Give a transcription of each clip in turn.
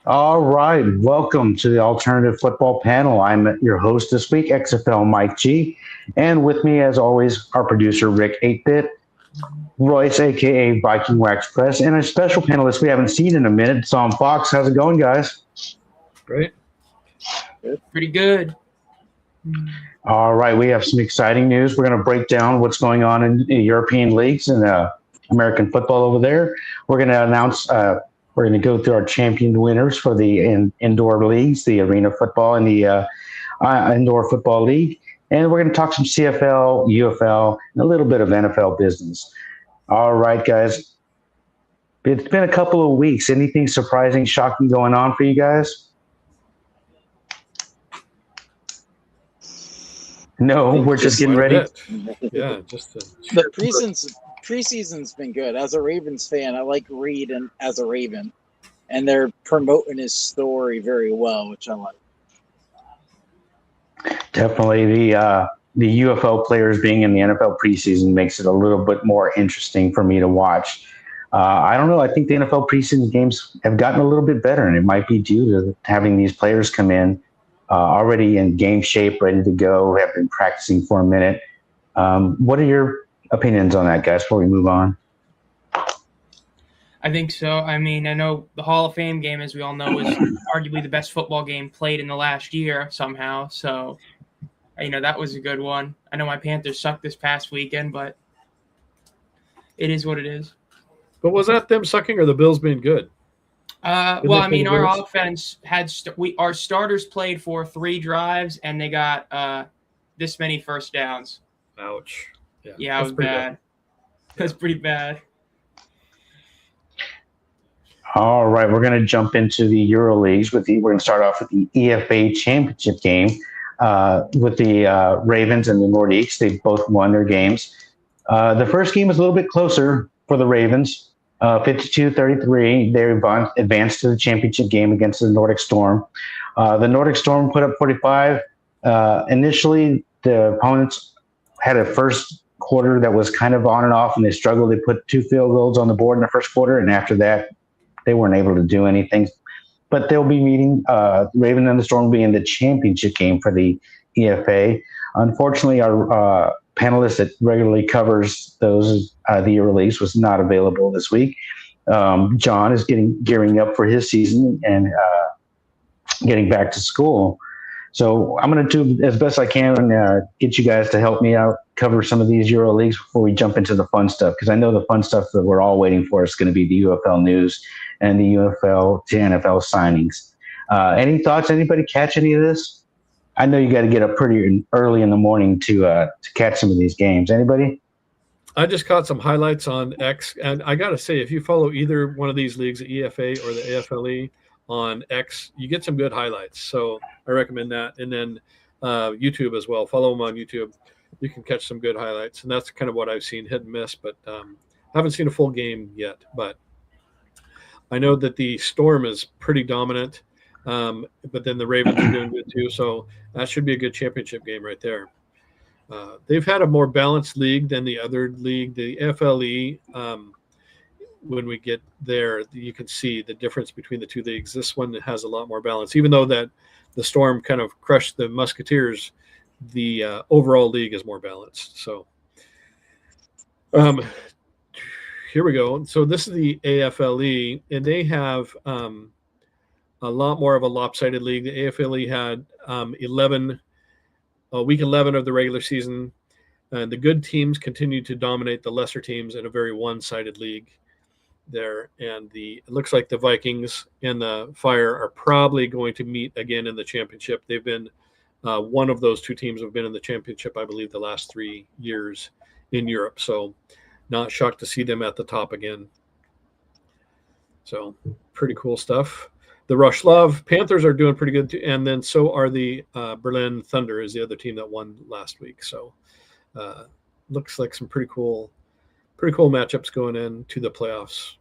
All right, welcome to the Alternative Football Panel. I'm your host this week, XFLMikeG, and with me, as always, our producer Rick 8-Bit, Royce, aka VikingWax Press, and a special panelist we haven't seen in a minute, Zomb Phox. How's it going, guys? Great. Pretty good. All right, we have some exciting news. We're going to break down what's going on in the European leagues and American football over there. We're going to announce. We're going to go through our champion winners for the indoor leagues, the Arena Football and the Indoor Football League. And we're going to talk some CFL, UFL, and a little bit of NFL business. All right, guys. It's been a couple of weeks. Anything surprising, shocking going on for you guys? No, we're just getting ready. Yeah, the preseason's been good. As a Ravens fan, I like Reed and as a Raven, and they're promoting his story very well, which I like. Definitely, the UFO players being in the NFL preseason makes it a little bit more interesting for me to watch. I don't know. I think the NFL preseason games have gotten a little bit better, and it might be due to having these players come in already in game shape, ready to go, have been practicing for a minute. What are your opinions on that, guys, before we move on? I think so. I mean, I know the Hall of Fame game, as we all know, is arguably the best football game played in the last year somehow. So, that was a good one. I know my Panthers sucked this past weekend, but it is what it is. But was that them sucking or the Bills being good? Our offense had our starters played for 3 drives, and they got this many first downs. Ouch. Yeah, it was bad. That's pretty bad. All right, we're going to jump into the Euro Leagues. We're going to start off with the EFA Championship game with the Ravens and the Nordiques. They both won their games. The first game was a little bit closer for the Ravens, 52-33. They advanced to the championship game against the Nordic Storm. The Nordic Storm put up 45. Initially, the opponents had a first quarter that was kind of on and off, and they struggled. They put 2 field goals on the board in the first quarter, and after that, they weren't able to do anything. But they'll be meeting Raven and the Storm will be in the championship game for the EFA. Unfortunately, our panelist that regularly covers those the Euro Leagues was not available this week. John is gearing up for his season and getting back to school. So I'm going to do as best I can and get you guys to help me out, cover some of these Euro Leagues before we jump into the fun stuff, because I know the fun stuff that we're all waiting for is going to be the UFL news and the UFL to NFL signings. Any thoughts? Anybody catch any of this? I know you got to get up pretty early in the morning to catch some of these games. Anybody? I just caught some highlights on X, and I got to say, if you follow either one of these leagues, the EFA or the AFLE, on X, you get some good highlights. So I recommend that. And then YouTube as well. Follow them on YouTube. You can catch some good highlights. And that's kind of what I've seen, hit and miss, but haven't seen a full game yet. But I know that the Storm is pretty dominant, but then the Ravens are doing good too. So that should be a good championship game right there. They've had a more balanced league than the other league. The FLE, when we get there, you can see the difference between the two leagues. This one has a lot more balance. Even though that the Storm kind of crushed the Musketeers, the overall league is more balanced. So here we go. So this is the AFLE, and they have a lot more of a lopsided league. The AFLE had week 11 of the regular season, and the good teams continue to dominate the lesser teams in a very one-sided league there. And it looks like the Vikings and the Fire are probably going to meet again in the championship. They've been one of those 2 teams have been in the championship, I believe, the last 3 years in Europe. So not shocked to see them at the top again. So pretty cool stuff. The Rush Love Panthers are doing pretty good too, and then so are the Berlin Thunder is the other team that won last week. So looks like some pretty cool matchups going into the playoffs.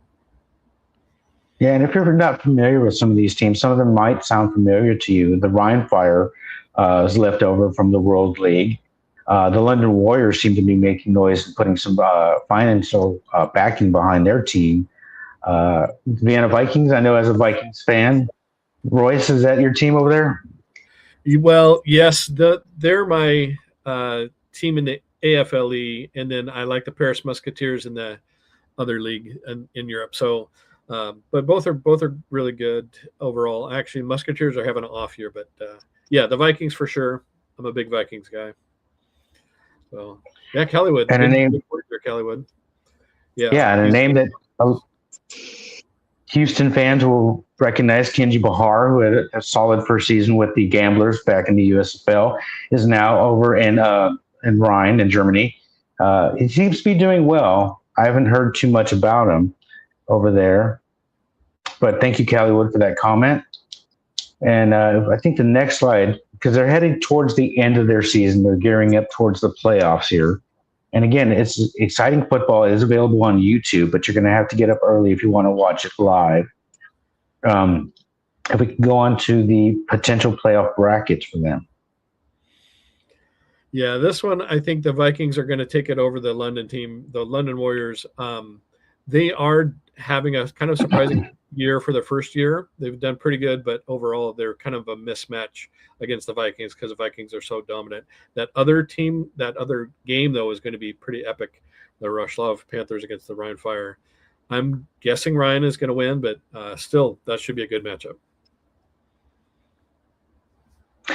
Yeah, and if you're not familiar with some of these teams, some of them might sound familiar to you. The Rhine Fire is left over from the World League. The London Warriors seem to be making noise and putting some financial backing behind their team. The Vienna Vikings, I know as a Vikings fan, Royce, is that your team over there? Well, yes, they're my team in the AFLE, and then I like the Paris Musketeers in the other league in Europe. So, but both are really good overall. Actually, Musketeers are having an off year, but yeah, the Vikings for sure. I'm a big Vikings guy. So yeah, Kellywood. And a name, Kellywood. Yeah, and a name that Houston fans will recognize, Kenji Bahar, who had a solid first season with the Gamblers back in the USFL, is now over in Rhine in Germany. He seems to be doing well. I haven't heard too much about him over there, but thank you, Callywood, for that comment. And I think the next slide, because they're heading towards the end of their season, they're gearing up towards the playoffs here. And again, it's exciting football. It is available on YouTube, but you're going to have to get up early if you want to watch it live. If we can go on to the potential playoff brackets for them. Yeah, this one, I think the Vikings are going to take it over the London team, the London Warriors. They are having a kind of surprising year for their first year. They've done pretty good, but overall they're kind of a mismatch against the Vikings because the Vikings are so dominant. That other game, though, is going to be pretty epic. The Rush Love Panthers against the Rhine Fire. I'm guessing Ryan is going to win, but still, that should be a good matchup.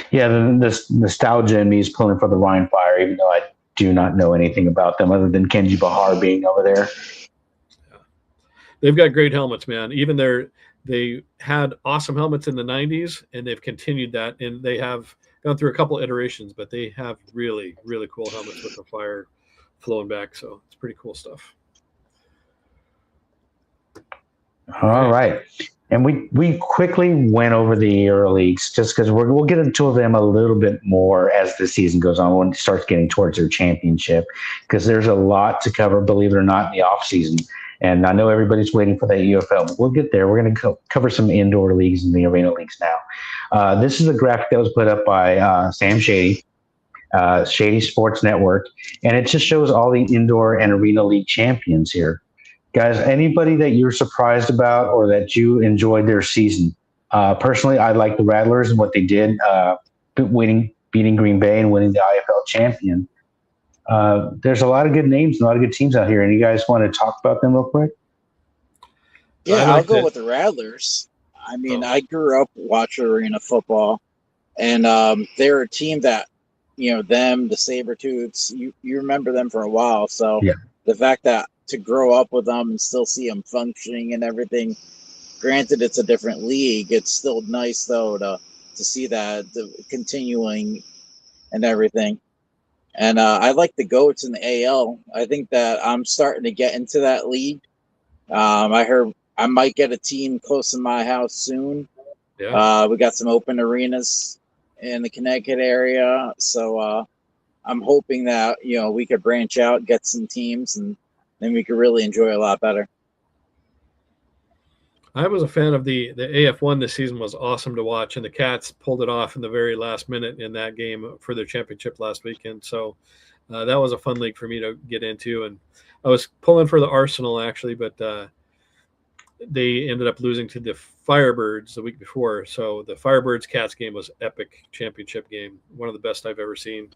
Yeah, the nostalgia in me is pulling for the Rhine Fire, even though I do not know anything about them other than Kenji Bahar being over there. Yeah. They've got great helmets, man. Even they had awesome helmets in the 90s, and they've continued that, and they have gone through a couple iterations, but they have really, really cool helmets with the fire flowing back, so it's pretty cool stuff. All right. And we quickly went over the Euro leagues just because we'll get into them a little bit more as the season goes on when it starts getting towards their championship, because there's a lot to cover, believe it or not, in the off season. And I know everybody's waiting for that UFL, but we'll get there. We're going to cover some indoor leagues and the arena leagues now. This is a graphic that was put up by Sam Shady, Shady Sports Network, and it just shows all the indoor and arena league champions here. Guys, anybody that you're surprised about or that you enjoyed their season? Personally, I like the Rattlers and what they did, beating Green Bay and winning the IFL champion. There's a lot of good names and a lot of good teams out here. And you guys want to talk about them real quick? Yeah, I'll go with the Rattlers. I mean, I grew up watching arena football, and they're a team that, them, the Sabertooths, you remember them for a while. So yeah. The fact that to grow up with them and still see them functioning and everything, granted it's a different league, it's still nice though to see that continuing and everything. And I like the Goats in the AL. I think that I'm starting to get into that league. I heard I might get a team close to my house soon. Yeah. We got some open arenas in the Connecticut area, so I'm hoping that we could branch out, get some teams, and then we could really enjoy a lot better. I was a fan of the AF1 this season. Was awesome to watch, and the Cats pulled it off in the very last minute in that game for their championship last weekend. So that was a fun league for me to get into, and I was pulling for the Arsenal actually, but they ended up losing to the Firebirds the week before. So the Firebirds Cats game was epic championship game, one of the best I've ever seen.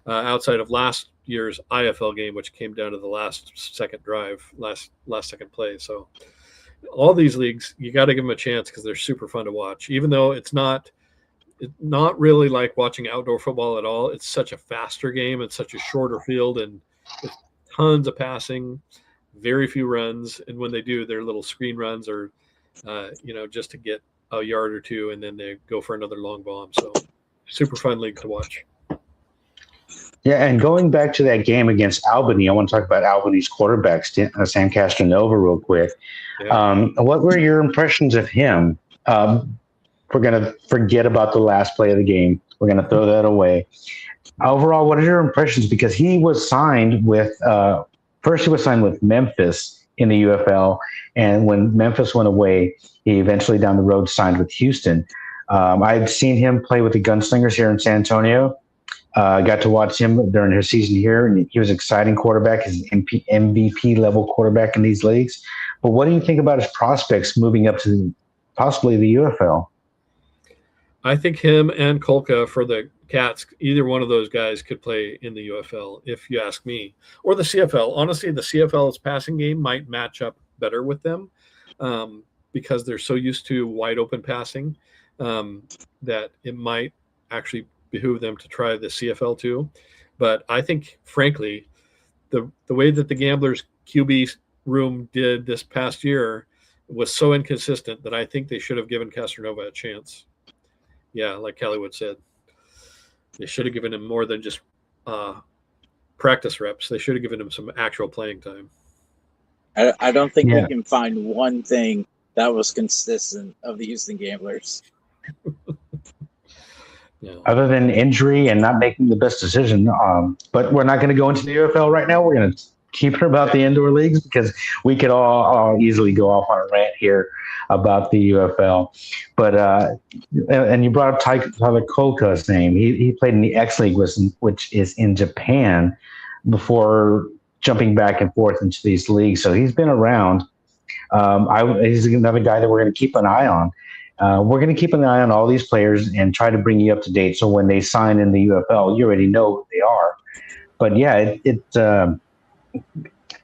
Outside of last year's IFL game, which came down to the last second second play. So all these leagues, you got to give them a chance because they're super fun to watch. Even though it's not really like watching outdoor football at all. It's such a faster game. It's such a shorter field and with tons of passing, very few runs. And when they do, they're little screen runs or, just to get a yard or two, and then they go for another long bomb. So super fun league to watch. Yeah, and going back to that game against Albany, I want to talk about Albany's quarterback, Sam Castronova, real quick. Yeah. What were your impressions of him? We're going to forget about the last play of the game. We're going to throw that away. Overall, what are your impressions? Because he was signed with first he was signed with Memphis in the UFL, and when Memphis went away, he eventually down the road signed with Houston. I've seen him play with the Gunslingers here in San Antonio. Got to watch him during his season here, and he was an exciting quarterback. He's an MVP level quarterback in these leagues. But what do you think about his prospects moving up to possibly the UFL? I think him and Kolka for the Cats, either one of those guys could play in the UFL, if you ask me, or the CFL. Honestly, the CFL's passing game might match up better with them because they're so used to wide open passing that it might actually behoove them to try the CFL too. But I think, frankly, the way that the Gamblers QB room did this past year was so inconsistent that I think they should have given Castronova a chance. Yeah, like Kellywood said, they should have given him more than just practice reps. They should have given him some actual playing time. I don't think we can find one thing that was consistent of the Houston Gamblers. Other than injury and not making the best decision. But we're not going to go into the UFL right now. We're going to keep it about the indoor leagues because we could all easily go off on a rant here about the UFL. But and you brought up Tyler Kolka's name. He played in the X League, which is in Japan, before jumping back and forth into these leagues. So he's been around. He's another guy that we're going to keep an eye on. We're going to keep an eye on all these players and try to bring you up to date. So when they sign in the UFL, you already know who they are. But yeah,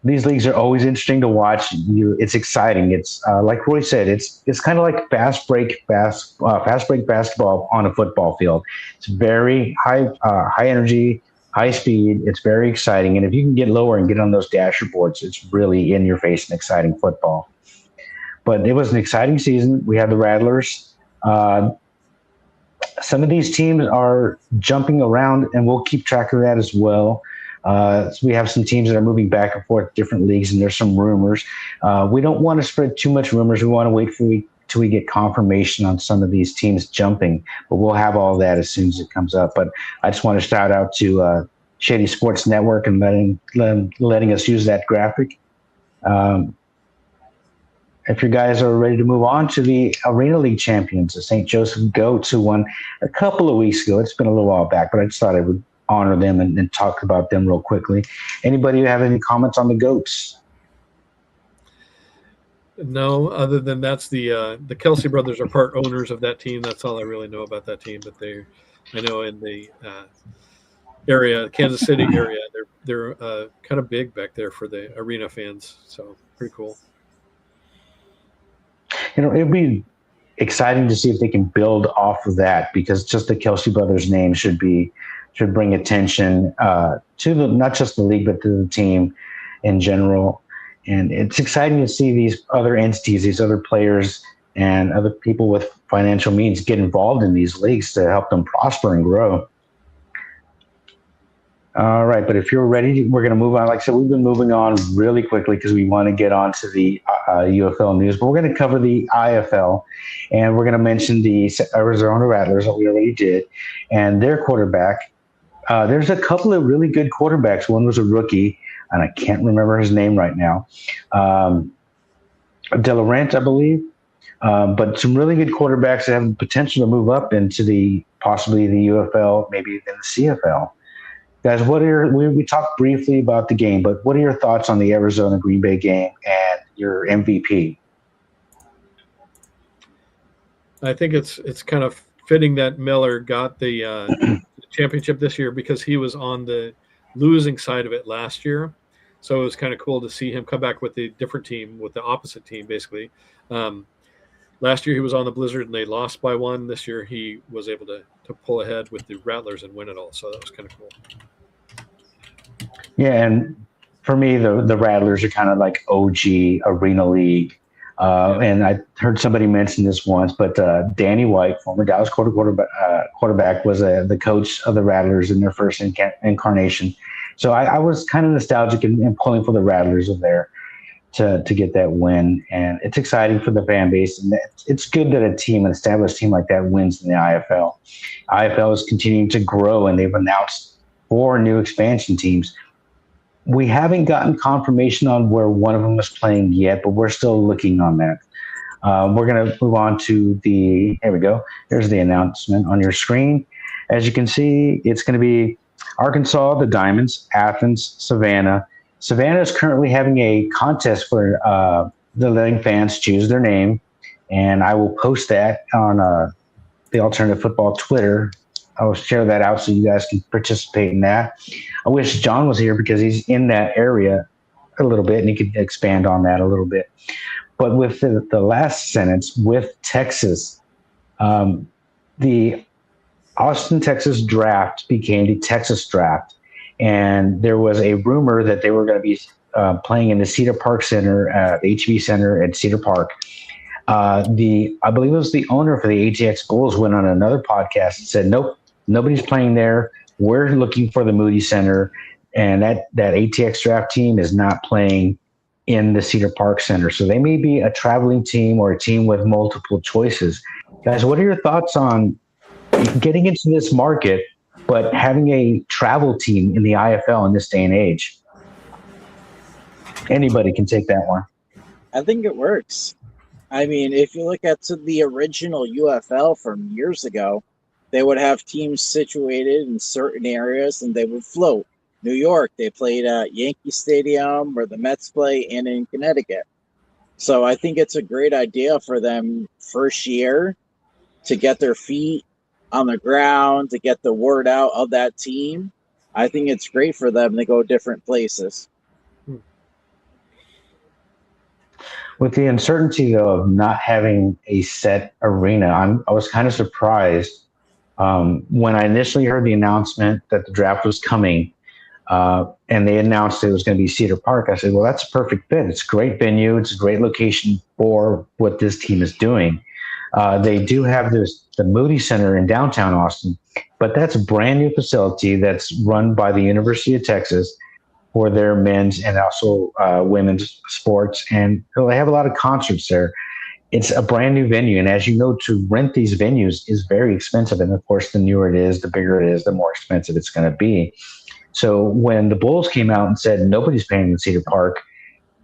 these leagues are always interesting to watch. It's exciting. It's like Roy said, it's kind of like fast break basketball on a football field. It's very high energy, high speed. It's very exciting. And if you can get lower and get on those dasher boards, it's really in your face and exciting football. But it was an exciting season. We had the Rattlers. Some of these teams are jumping around, and we'll keep track of that as well. So we have some teams that are moving back and forth, different leagues, and there's some rumors. We don't want to spread too much rumors. We want to wait till we get confirmation on some of these teams jumping. But we'll have all that as soon as it comes up. But I just want to shout out to Shady Sports Network and letting us use that graphic. If you guys are ready to move on to the Arena League champions, the St. Joseph Goats, who won a couple of weeks ago. It's been a little while back, but I just thought I would honor them and talk about them real quickly. Anybody have any comments on the Goats? No, other than that's the Kelsey brothers are part owners of that team. That's all I really know about that team. But I know in the area, Kansas City area, they're kind of big back there for the arena fans. So pretty cool. It'd be exciting to see if they can build off of that, because just the Kelsey brothers' name should bring attention to not just the league, but to the team in general. And it's exciting to see these other entities, these other players, and other people with financial means get involved in these leagues to help them prosper and grow. All right, but if you're ready, we're going to move on. Like I said, we've been moving on really quickly because we want to get on to the UFL news, but we're going to cover the IFL, and we're going to mention the Arizona Rattlers that we already did, and their quarterback. There's a couple of really good quarterbacks. One was a rookie, and I can't remember his name right now. Delarent, I believe. But some really good quarterbacks that have the potential to move up into possibly the UFL, maybe even the CFL. Guys, we talked briefly about the game, but what are your thoughts on the Arizona Green Bay game and your MVP? I think it's kind of fitting that Miller got the championship this year because he was on the losing side of it last year. So it was kind of cool to see him come back with a different team, with the opposite team, basically. Last year he was on the Blizzard and they lost by 1. This year he was able to pull ahead with the Rattlers and win it all. So that was kind of cool. Yeah, and for me, the Rattlers are kind of like OG Arena League. And I heard somebody mention this once, but Danny White, former Dallas quarterback, was the coach of the Rattlers in their first incarnation. So I was kind of nostalgic and pulling for the Rattlers of there to get that win. And it's exciting for the fan base. And it's good that an established team like that wins in the IFL. IFL is continuing to grow, and they've announced 4 new expansion teams. We haven't gotten confirmation on where one of them is playing yet, but we're still looking on that. We're going to move on to here we go. There's the announcement on your screen. As you can see, it's going to be Arkansas, the Diamonds, Athens, Savannah. Savannah is currently having a contest for letting fans choose their name, and I will post that on the Alternative Football Twitter. I'll share that out so you guys can participate in that. I wish John was here because he's in that area a little bit and he could expand on that a little bit. But with the last sentence, with Texas, the Austin, Texas draft became the Texas draft. And there was a rumor that they were going to be playing in the Cedar Park Center, the HB Center at Cedar Park. I believe it was the owner for the ATX Bulls went on another podcast and said, nope, nobody's playing there. We're looking for the Moody Center. And that ATX draft team is not playing in the Cedar Park Center. So they may be a traveling team or a team with multiple choices. Guys, what are your thoughts on getting into this market, but having a travel team in the IFL in this day and age? Anybody can take that one. I think it works. I mean, if you look at the original UFL from years ago, they would have teams situated in certain areas and they would float. New York, they played at Yankee Stadium where the Mets play, and in Connecticut. So I think it's a great idea for them first year to get their feet on the ground, to get the word out of that team. I think it's great for them to go different places. With the uncertainty, though, of not having a set arena, I was kind of surprised when I initially heard the announcement that the draft was coming, and they announced it was going to be Cedar Park. I said, well, that's a perfect fit. It's a great venue. It's a great location for what this team is doing. They do have the Moody Center in downtown Austin, but that's a brand new facility that's run by the University of Texas for their men's and also women's sports. And they have a lot of concerts there. It's a brand new venue. And as you know, to rent these venues is very expensive. And of course, the newer it is, the bigger it is, the more expensive it's going to be. So when the Bulls came out and said nobody's paying in Cedar Park,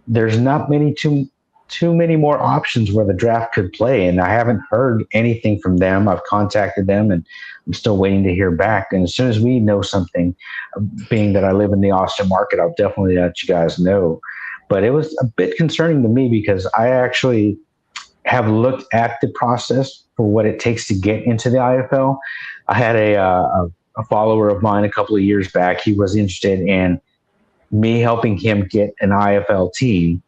there's not too many more options where the draft could play. And I haven't heard anything from them. I've contacted them and I'm still waiting to hear back. And as soon as we know something, being that I live in the Austin market, I'll definitely let you guys know. But it was a bit concerning to me because I actually have looked at the process for what it takes to get into the IFL. I had a follower of mine a couple of years back. He was interested in me helping him get an IFL team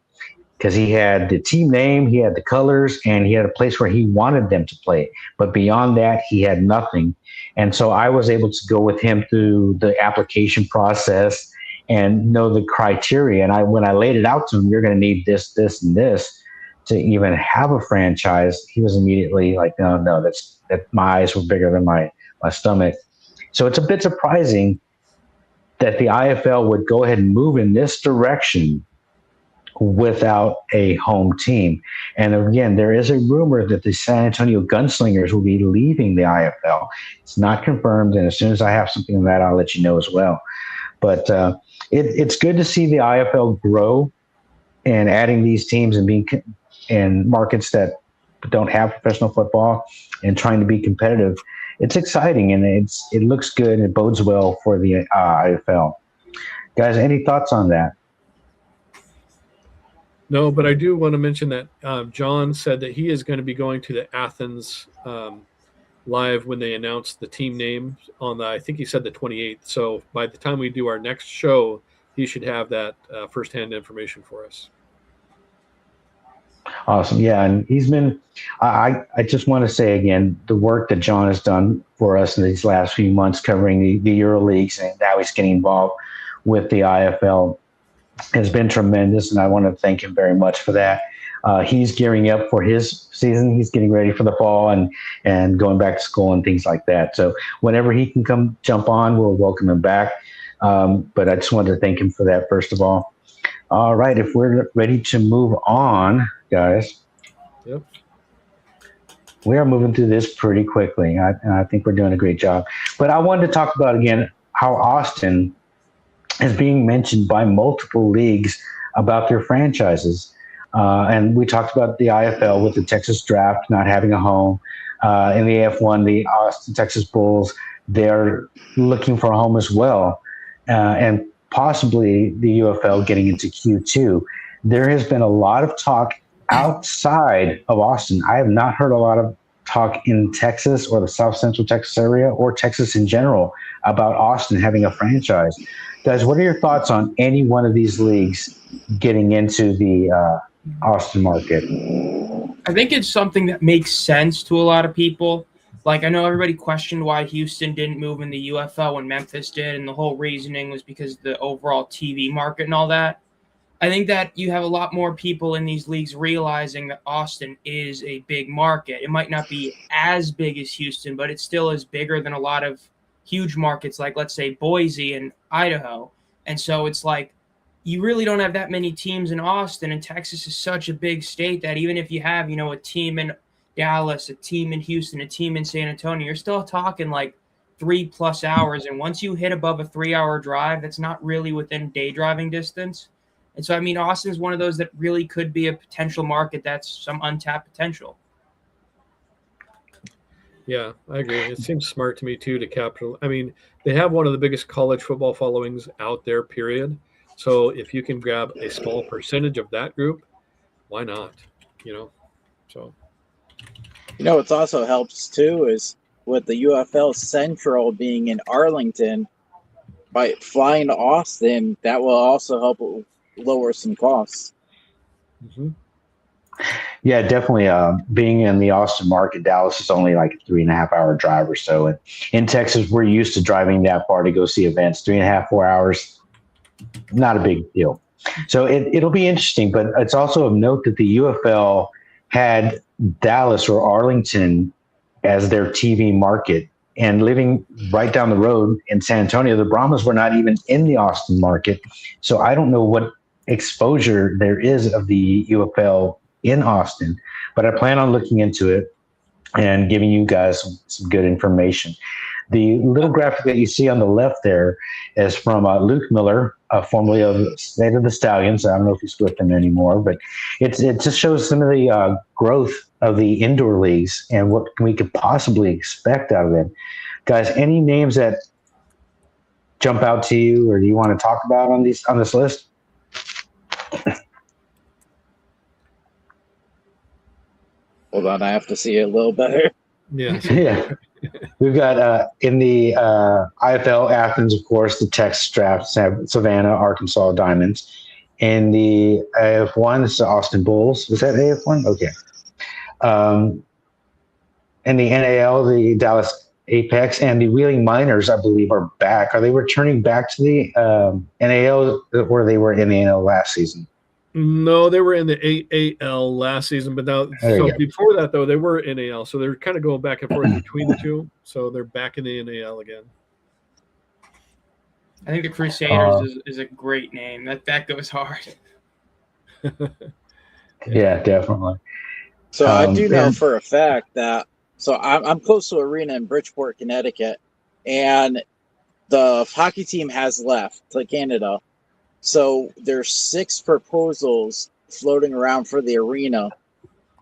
because he had the team name, he had the colors, and he had a place where he wanted them to play. But beyond that, he had nothing. And so I was able to go with him through the application process and know the criteria. And when I laid it out to him, you're going to need this, this, and this to even have a franchise, he was immediately like, no, that my eyes were bigger than my stomach. So it's a bit surprising that the IFL would go ahead and move in this direction without a home team. And again, there is a rumor that the San Antonio Gunslingers will be leaving the IFL. It's not confirmed, and as soon as I have something on that, I'll let you know as well. But it's good to see the IFL grow and adding these teams and being in markets that don't have professional football and trying to be competitive. It's exciting, and it looks good, and it bodes well for the IFL. Guys, any thoughts on that? No, but I do want to mention that John said that he is going to be going to the Athens live when they announce the team name on I think he said the 28th. So by the time we do our next show, he should have that firsthand information for us. Awesome. Yeah. And he's been, I just want to say again, the work that John has done for us in these last few months covering the Euro Leagues, and now he's getting involved with the IFL, has been tremendous. And I want to thank him very much for that. He's gearing up for his season. He's getting ready for the fall and going back to school and things like that. So whenever he can come jump on, we'll welcome him back. But I just wanted to thank him for that, first of all. All right. If we're ready to move on, guys. Yep. We are moving through this pretty quickly. I think we're doing a great job. But I wanted to talk about, again, how Austin is being mentioned by multiple leagues about their franchises. And we talked about the IFL with the Texas draft not having a home. In the F1, the Austin, Texas Bulls, they're looking for a home as well. And possibly the UFL getting into Q2. There has been a lot of talk outside of Austin. I have not heard a lot of talk in Texas or the South Central Texas area or Texas in general about Austin having a franchise. Guys, what are your thoughts on any one of these leagues getting into the Austin market? I think it's something that makes sense to a lot of people. Like, I know everybody questioned why Houston didn't move in the UFL when Memphis did, and the whole reasoning was because of the overall TV market and all that. I think that you have a lot more people in these leagues realizing that Austin is a big market. It might not be as big as Houston, but it still is bigger than a lot of huge markets like, let's say, Boise and Idaho. And so it's like, you really don't have that many teams in Austin, and Texas is such a big state that even if you have, a team in Dallas, a team in Houston, a team in San Antonio, you're still talking like 3+ hours. And once you hit above a 3-hour drive, that's not really within day driving distance. And so, Austin is one of those that really could be a potential market that's some untapped potential. Yeah, I agree. It seems smart to me, too, to capital. They have one of the biggest college football followings out there, period. So if you can grab a small percentage of that group, why not? So. What also helps, too, is with the UFL Central being in Arlington, by flying to Austin, that will also help lower some costs. Mm-hmm. Yeah, definitely. Being in the Austin market, Dallas is only like a 3.5-hour drive or so. And in Texas, we're used to driving that far to go see events. 3.5, 4 hours, not a big deal. So it'll be interesting. But it's also of note that the UFL had Dallas or Arlington as their TV market. And living right down the road in San Antonio, the Brahmas were not even in the Austin market. So I don't know what exposure there is of the UFL in Austin, but I plan on looking into it and giving you guys some good information. The little graphic that you see on the left there is from Luke Miller, formerly of State of the Stallions. I don't know if he's with them anymore, but it just shows some of the growth of the indoor leagues and what we could possibly expect out of them. Guys, any names that jump out to you or do you want to talk about on this list? Hold on, I have to see it a little better. Yeah. Yeah. We've got in the IFL Athens, of course, the Texas Draft, Savannah, Arkansas Diamonds. In the AF1, it's the Austin Bulls. Was that AF1? Okay. In the NAL, the Dallas Apex and the Wheeling Miners, I believe, are back. Are they returning back to the NAL where they were in the NAL last season? No, they were in the AAL last season, but now before that though they were NAL, so they're kind of going back and forth between the two. So they're back in the NAL again. I think the Crusaders is a great name. That goes hard. Yeah, definitely. So I do know for a fact that I'm close to arena in Bridgeport, Connecticut, and the hockey team has left to Canada. So there's 6 proposals floating around for the arena,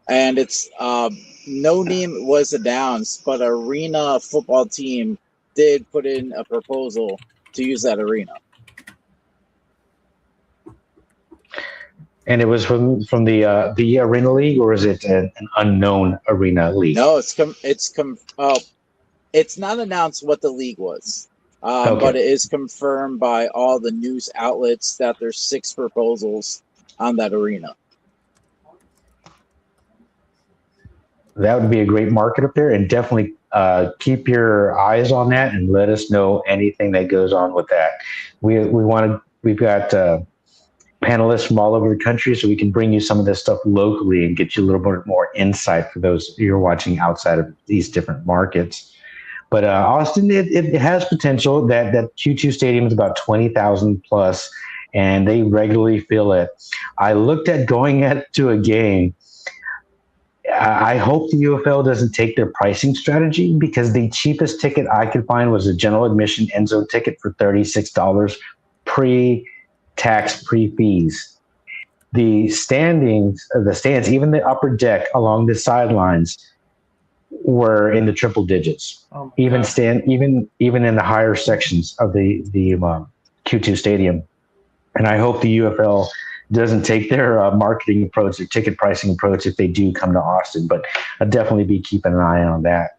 and it's no name was announced, but arena football team did put in a proposal to use that arena. And it was from the Arena League, or is it an unknown Arena League? No, it's not announced what the league was. But it is confirmed by all the news outlets that there's 6 proposals on that arena. That would be a great market up there, and definitely keep your eyes on that and let us know anything that goes on with that. We've got panelists from all over the country, so we can bring you some of this stuff locally and get you a little bit more insight for those you're watching outside of these different markets. But Austin, it has potential. That Q2 stadium is about 20,000 plus, and they regularly fill it. I looked at going to a game. I hope the UFL doesn't take their pricing strategy, because the cheapest ticket I could find was a general admission end zone ticket for $36 pre-tax, pre-fees. The stands, even the upper deck along the sidelines, were in the triple digits, even in the higher sections of the Q2 stadium. And I hope the UFL doesn't take their marketing approach, their ticket pricing approach, if they do come to Austin. But I'll definitely be keeping an eye on that.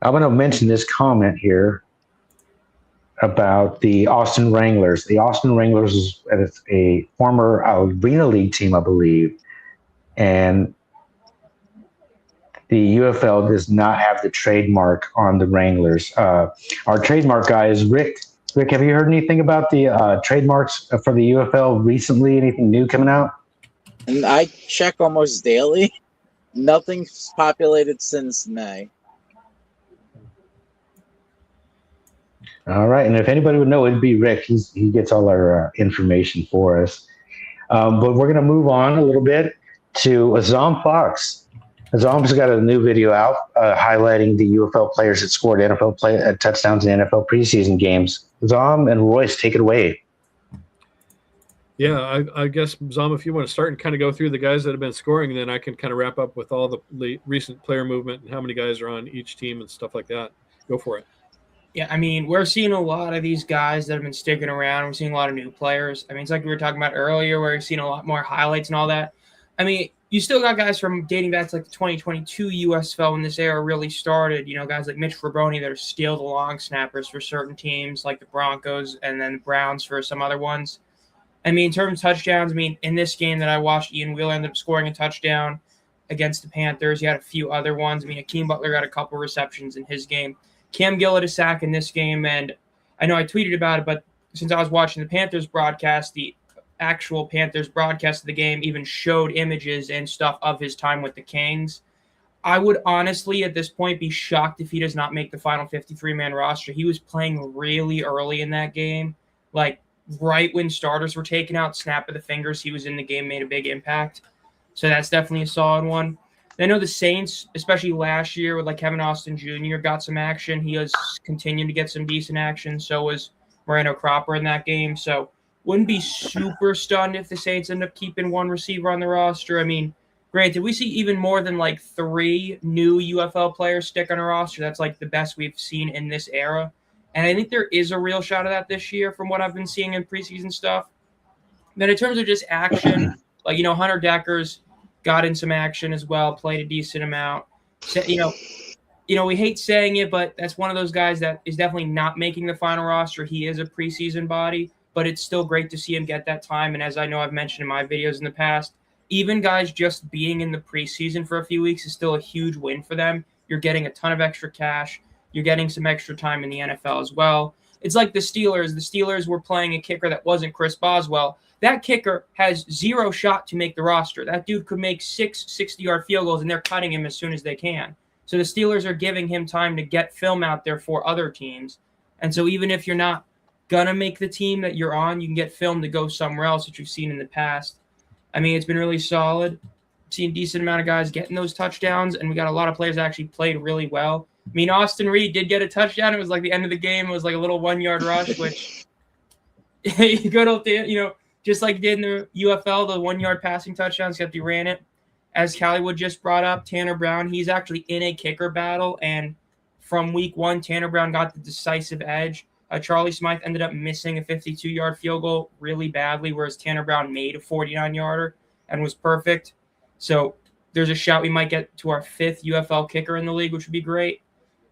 I'm going to mention this comment here about the Austin Wranglers. The Austin Wranglers is a former Arena League team, I believe, and the UFL does not have the trademark on the Wranglers. Our trademark guy is Rick. Rick, have you heard anything about the trademarks for the UFL recently? Anything new coming out? And I check almost daily. Nothing's populated since May. All right, and if anybody would know, it'd be Rick. He gets all our information for us. But we're going to move on a little bit to Zomb Phox. Zomb's got a new video out highlighting the UFL players that scored NFL touchdowns in NFL preseason games. Zomb and Royce, take it away. Yeah, I guess, Zomb, if you want to start and kind of go through the guys that have been scoring, then I can kind of wrap up with all the recent player movement and how many guys are on each team and stuff like that. Go for it. Yeah, I mean, we're seeing a lot of these guys that have been sticking around. We're seeing a lot of new players. I mean, it's like we were talking about earlier where we're seeing a lot more highlights and all that. I mean, you still got guys from dating back to like the 2022 USFL when this era really started. You know, guys like Mitch Fraboni that are still the long snappers for certain teams like the Broncos and then the Browns for some other ones. I mean, in terms of touchdowns, I mean, in this game that I watched, Ian Wheeler ended up scoring a touchdown against the Panthers. He had a few other ones. I mean, Akeem Butler got a couple receptions in his game. Cam Gill had a sack in this game, and I know I tweeted about it, but since I was watching the Panthers broadcast, the actual Panthers broadcast of the game even showed images and stuff of his time with the Kings. I would honestly, at this point, be shocked if he does not make the final 53-man roster. He was playing really early in that game. Like, right when starters were taken out, snap of the fingers, he was in the game, made a big impact. So that's definitely a solid one. I know the Saints, especially last year with like Kevin Austin Jr., got some action. He has continued to get some decent action. So was Moreno Cropper in that game. So wouldn't be super stunned if the Saints end up keeping one receiver on the roster. I mean, granted, we see even more than like 3 new UFL players stick on a roster. That's like the best we've seen in this era. And I think there is a real shot of that this year from what I've been seeing in preseason stuff. Then in terms of just action, like, you know, Hunter Deckers got in some action as well, played a decent amount. So, you know, we hate saying it, but that's one of those guys that is definitely not making the final roster. He is a preseason body, but it's still great to see him get that time. And as I know I've mentioned in my videos in the past, even guys just being in the preseason for a few weeks is still a huge win for them. You're getting a ton of extra cash. You're getting some extra time in the NFL as well. It's like the Steelers. The Steelers were playing a kicker that wasn't Chris Boswell. That kicker has 0 shot to make the roster. That dude could make 6 60-yard field goals, and they're cutting him as soon as they can. So the Steelers are giving him time to get film out there for other teams. And so even if you're not going to make the team that you're on, you can get film to go somewhere else, which you've seen in the past. I mean, it's been really solid. Seen a decent amount of guys getting those touchdowns, and we got a lot of players that actually played really well. I mean, Austin Reed did get a touchdown. It was like the end of the game. It was like a little 1-yard rush, which good old, you know, just like did in the UFL, the 1-yard passing touchdowns, except he ran it. As Callie just brought up, Tanner Brown, he's actually in a kicker battle, and from week 1, Tanner Brown got the decisive edge. Charlie Smythe ended up missing a 52-yard field goal really badly, whereas Tanner Brown made a 49-yarder and was perfect. So there's a shot we might get to our 5th UFL kicker in the league, which would be great.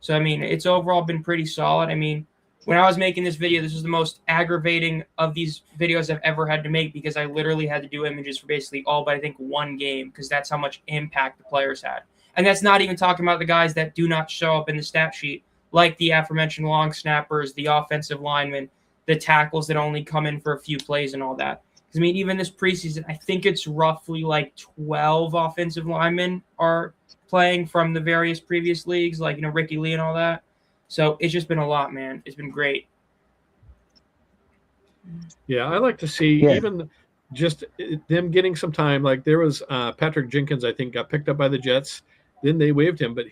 So, I mean, it's overall been pretty solid. I mean, when I was making this video, this was the most aggravating of these videos I've ever had to make because I literally had to do images for basically all but I think 1 game because that's how much impact the players had. And that's not even talking about the guys that do not show up in the stat sheet, like the aforementioned long snappers, the offensive linemen, the tackles that only come in for a few plays and all that. Because, I mean, even this preseason, I think it's roughly like 12 offensive linemen are playing from the various previous leagues, like, you know, Ricky Lee and all that. So it's just been a lot, man. It's been great. Yeah, I like to see even just them getting some time. Like there was Patrick Jenkins, I think, got picked up by the Jets. Then they waived him, but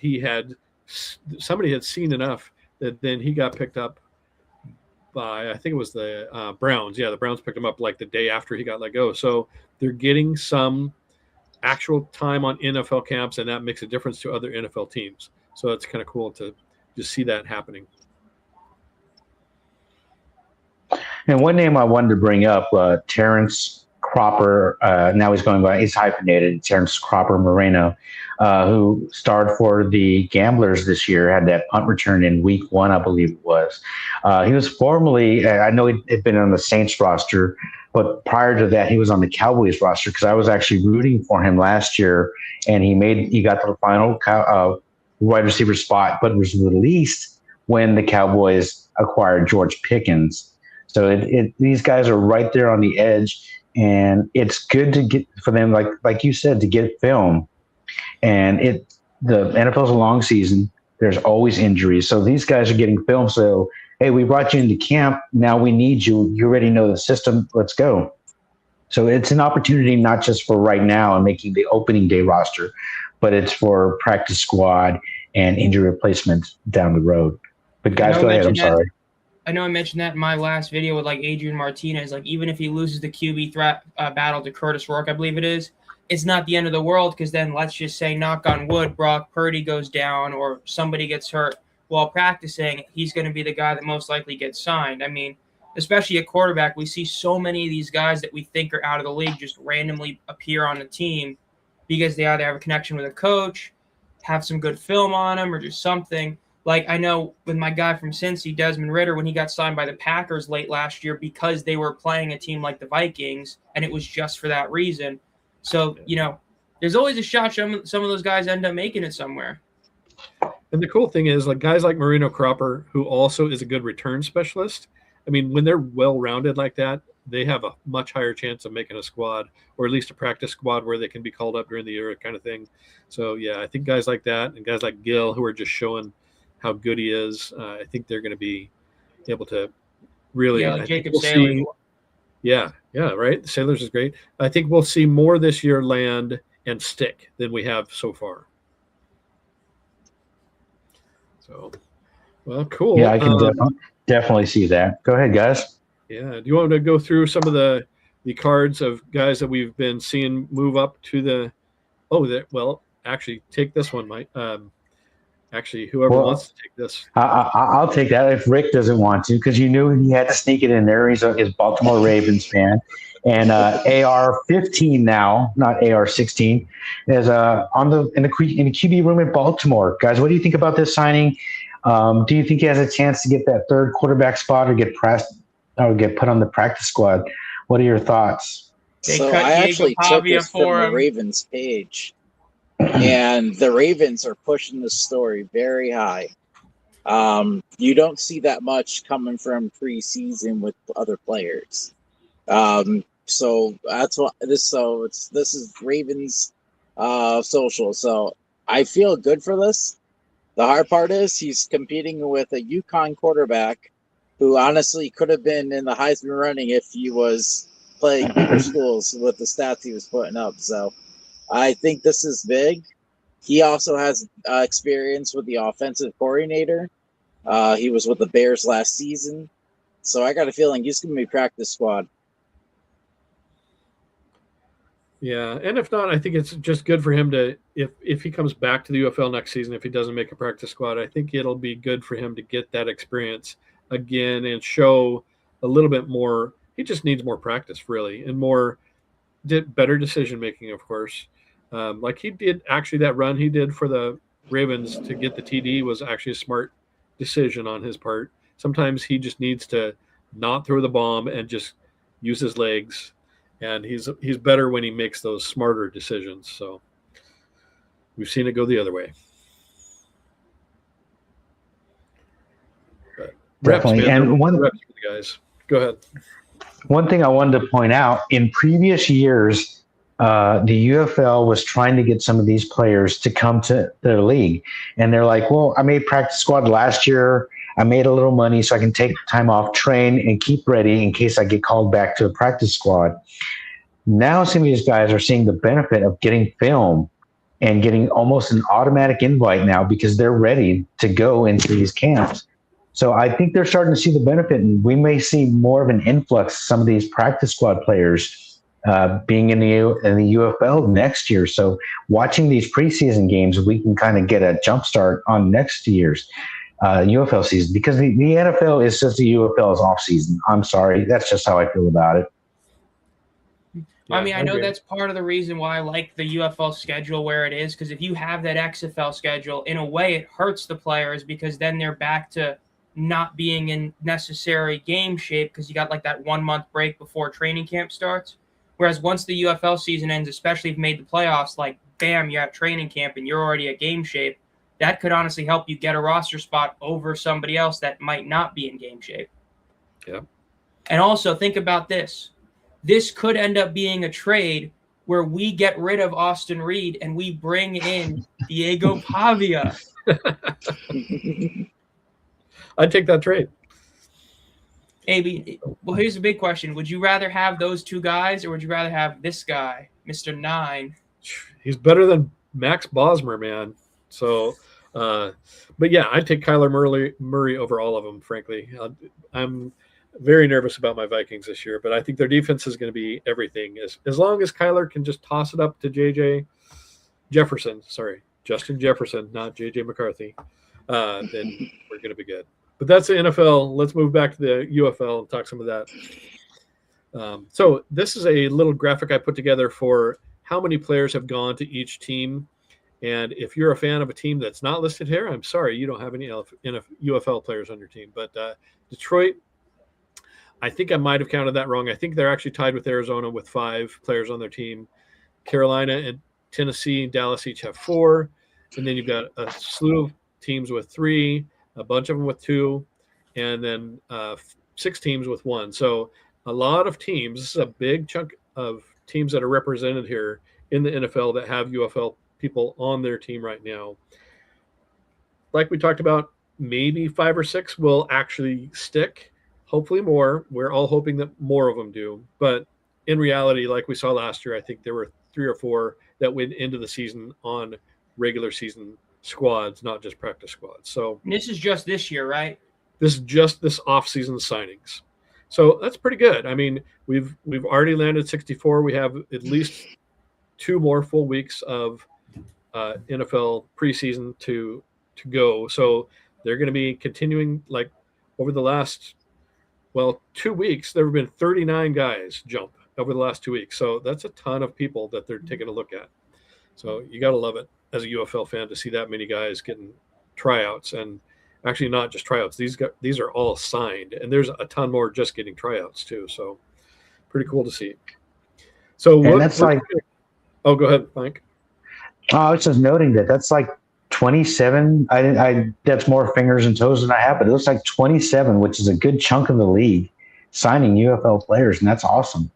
somebody had seen enough that then he got picked up by, I think it was the Browns. Yeah, the Browns picked him up like the day after he got let go. So they're getting some actual time on NFL camps, and that makes a difference to other NFL teams. So it's kind of cool to just see that happening. And one name I wanted to bring up, Terrence Cropper. Now he's hyphenated, Terrence Cropper Moreno, who starred for the Gamblers this year, had that punt return in week 1, I believe it was. He was formerly, I know he had been on the Saints roster, but prior to that, he was on the Cowboys roster because I was actually rooting for him last year, and he got to the final wide receiver spot, but was released when the Cowboys acquired George Pickens. So these guys are right there on the edge, and it's good to get for them, like you said, to get film. And the NFL's a long season. There's always injuries, so these guys are getting film. So hey, we brought you into camp. Now we need you. You already know the system. Let's go. So it's an opportunity not just for right now and making the opening day roster, but it's for practice squad and injury replacement down the road. But guys, go ahead. I'm sorry. I know I mentioned that in my last video with like Adrian Martinez. Like even if he loses the QB threat battle to Curtis Rourke, I believe it is, it's not the end of the world because then let's just say, knock on wood, Brock Purdy goes down or somebody gets hurt while practicing. He's going to be the guy that most likely gets signed. I mean, especially at quarterback, we see so many of these guys that we think are out of the league just randomly appear on the team because they either have a connection with a coach, have some good film on them, or just something. Like I know with my guy from Cincy, Desmond Ridder, when he got signed by the Packers late last year because they were playing a team like the Vikings, and it was just for that reason. So, there's always a shot some of those guys end up making it somewhere. And the cool thing is, like guys like Moreno Cropper, who also is a good return specialist, I mean, when they're well-rounded like that, they have a much higher chance of making a squad, or at least a practice squad where they can be called up during the year kind of thing. So, yeah, I think guys like that and guys like Gill, who are just showing how good he is, I think they're going to be able to really. Yeah, like Jacob Saylor. Yeah, right. The Sailors is great. I think we'll see more this year land and stick than we have so far. So, well, cool. Yeah, I can definitely see that. Go ahead, guys. Yeah. Do you want to go through some of the cards of guys that we've been seeing move up to the? Well, actually, take this one, Mike. Actually, whoever wants to take this. I'll take that if Rick doesn't want to, because you knew he had to sneak it in there. He's a Baltimore Ravens fan. And AR-15 now, not AR-16, is in the QB room in Baltimore. Guys, what do you think about this signing? Do you think he has a chance to get that third quarterback spot or get put on the practice squad? What are your thoughts? So I actually took this from the Ravens page. And the Ravens are pushing this story very high. You don't see that much coming from preseason with other players. So that's what this is Ravens social. So I feel good for this. The hard part is he's competing with a UConn quarterback who honestly could have been in the Heisman running if he was playing bigger schools with the stats he was putting up. So I think this is big. He also has experience with the offensive coordinator. He was with the Bears last season. So I got a feeling he's going to be practice squad. Yeah, and if not, I think it's just good for him to, if he comes back to the UFL next season, if he doesn't make a practice squad, I think it'll be good for him to get that experience again and show a little bit more. He just needs more practice, really, and better decision-making, of course. Like he did, actually, that run he did for the Ravens to get the TD was actually a smart decision on his part. Sometimes he just needs to not throw the bomb and just use his legs, and he's better when he makes those smarter decisions. So we've seen it go the other way. But Definitely. And reps for the guys. Go ahead. One thing I wanted to point out, in previous years, the UFL was trying to get some of these players to come to their league. And they're like, well, I made practice squad last year. I made a little money so I can take time off, train, and keep ready in case I get called back to a practice squad. Now some of these guys are seeing the benefit of getting film and getting almost an automatic invite now because they're ready to go into these camps. So I think they're starting to see the benefit, and we may see more of an influx of some of these practice squad players being in the UFL next year. So watching these preseason games, we can kind of get a jump start on next year's. UFL season, because the NFL is just the UFL's off season. I'm sorry. That's just how I feel about it. Yeah, I mean, I know that's part of the reason why I like the UFL schedule where it is, because if you have that XFL schedule, in a way it hurts the players because then they're back to not being in necessary game shape because you got like that 1 month break before training camp starts. Whereas once the UFL season ends, especially if you made the playoffs, like bam, you're at training camp and you're already at game shape. That could honestly help you get a roster spot over somebody else that might not be in game shape. Yeah. And also think about this. This could end up being a trade where we get rid of Austin Reed and we bring in Diego Pavia. I'd take that trade. Maybe. Well, here's a big question. Would you rather have those two guys or would you rather have this guy, Mr. 9? He's better than Max Bosmer, man. So, but yeah, I'd take Kyler Murray over all of them, frankly. I'm very nervous about my Vikings this year, but I think their defense is going to be everything. As long as Kyler can just toss it up to Justin Jefferson, not JJ McCarthy, then we're going to be good. But that's the NFL. Let's move back to the UFL and talk some of that. So this is a little graphic I put together for how many players have gone to each team. And if you're a fan of a team that's not listed here, I'm sorry, you don't have any UFL players on your team. But Detroit, I think I might have counted that wrong. I think they're actually tied with Arizona with 5 players on their team. Carolina and Tennessee and Dallas each have 4. And then you've got a slew of teams with 3, a bunch of them with 2, and then 6 teams with 1. So a lot of teams. This is a big chunk of teams that are represented here in the NFL that have UFL people on their team right now. Like we talked about, maybe 5 or 6 will actually stick. Hopefully more. We're all hoping that more of them do. But in reality, like we saw last year, I think there were 3 or 4 that went into the season on regular season squads, not just practice squads. So and this is just this year, right? This is just this off-season signings. So that's pretty good. I mean, we've already landed 64. We have at least 2 more full weeks of NFL preseason to go. So they're going to be continuing, like over the last 2 weeks, there have been 39 guys jump over the last 2 weeks. So that's a ton of people that they're taking a look at. So you got to love it as a UFL fan to see that many guys getting tryouts, and actually not just tryouts. These are all signed, and there's a ton more just getting tryouts too. So pretty cool to see. So and that's like, oh, go ahead, Mike. I was just noting that's like 27. That's more fingers and toes than I have, but it looks like 27, which is a good chunk of the league signing UFL players, and that's awesome.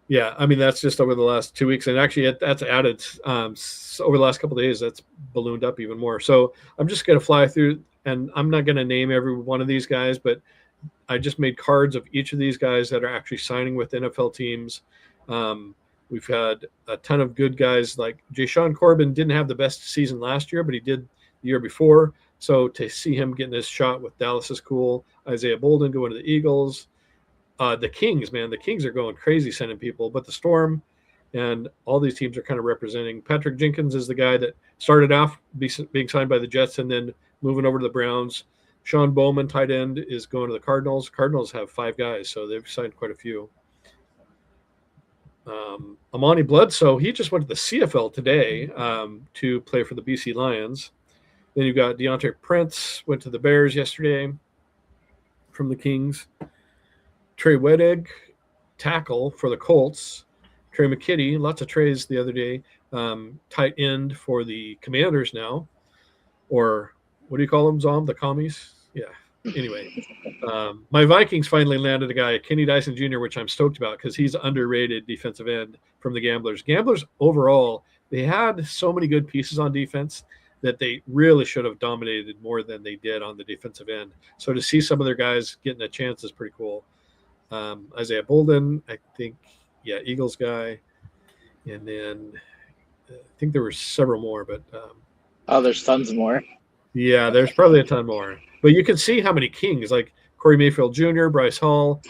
Yeah, I mean, that's just over the last 2 weeks. And actually, that's added over the last couple of days. That's ballooned up even more. So I'm just going to fly through, and I'm not going to name every one of these guys, but I just made cards of each of these guys that are actually signing with NFL teams. We've had a ton of good guys. Like Jashawn Corbin didn't have the best season last year, but he did the year before. So to see him getting his shot with Dallas is cool. Isaiah Bolden going to the Eagles. The Kings, man, the Kings are going crazy sending people, but the Storm and all these teams are kind of representing. Patrick Jenkins is the guy that started off being signed by the Jets and then moving over to the Browns. Sean Bowman, tight end, is going to the Cardinals. Cardinals have 5 guys, so they've signed quite a few. Amani Bledsoe, he just went to the CFL today to play for the BC Lions. Then you've got Deontay Prince, went to the Bears yesterday from the Kings. Trey Weddig, tackle for the Colts. Trey McKitty, lots of Treys the other day. Tight end for the Commanders now. Or what do you call them, Zomb? The Commies? Yeah. Anyway, my Vikings finally landed a guy, Kenny Dyson Jr., which I'm stoked about because he's underrated defensive end from the Gamblers. Gamblers overall, they had so many good pieces on defense that they really should have dominated more than they did on the defensive end. So to see some of their guys getting a chance is pretty cool. Isaiah Bolden, I think, Eagles guy. And then I think there were several more, but there's tons more. Yeah, there's probably a ton more. But you can see how many Kings, like Corey Mayfield Jr., Bryce Hall,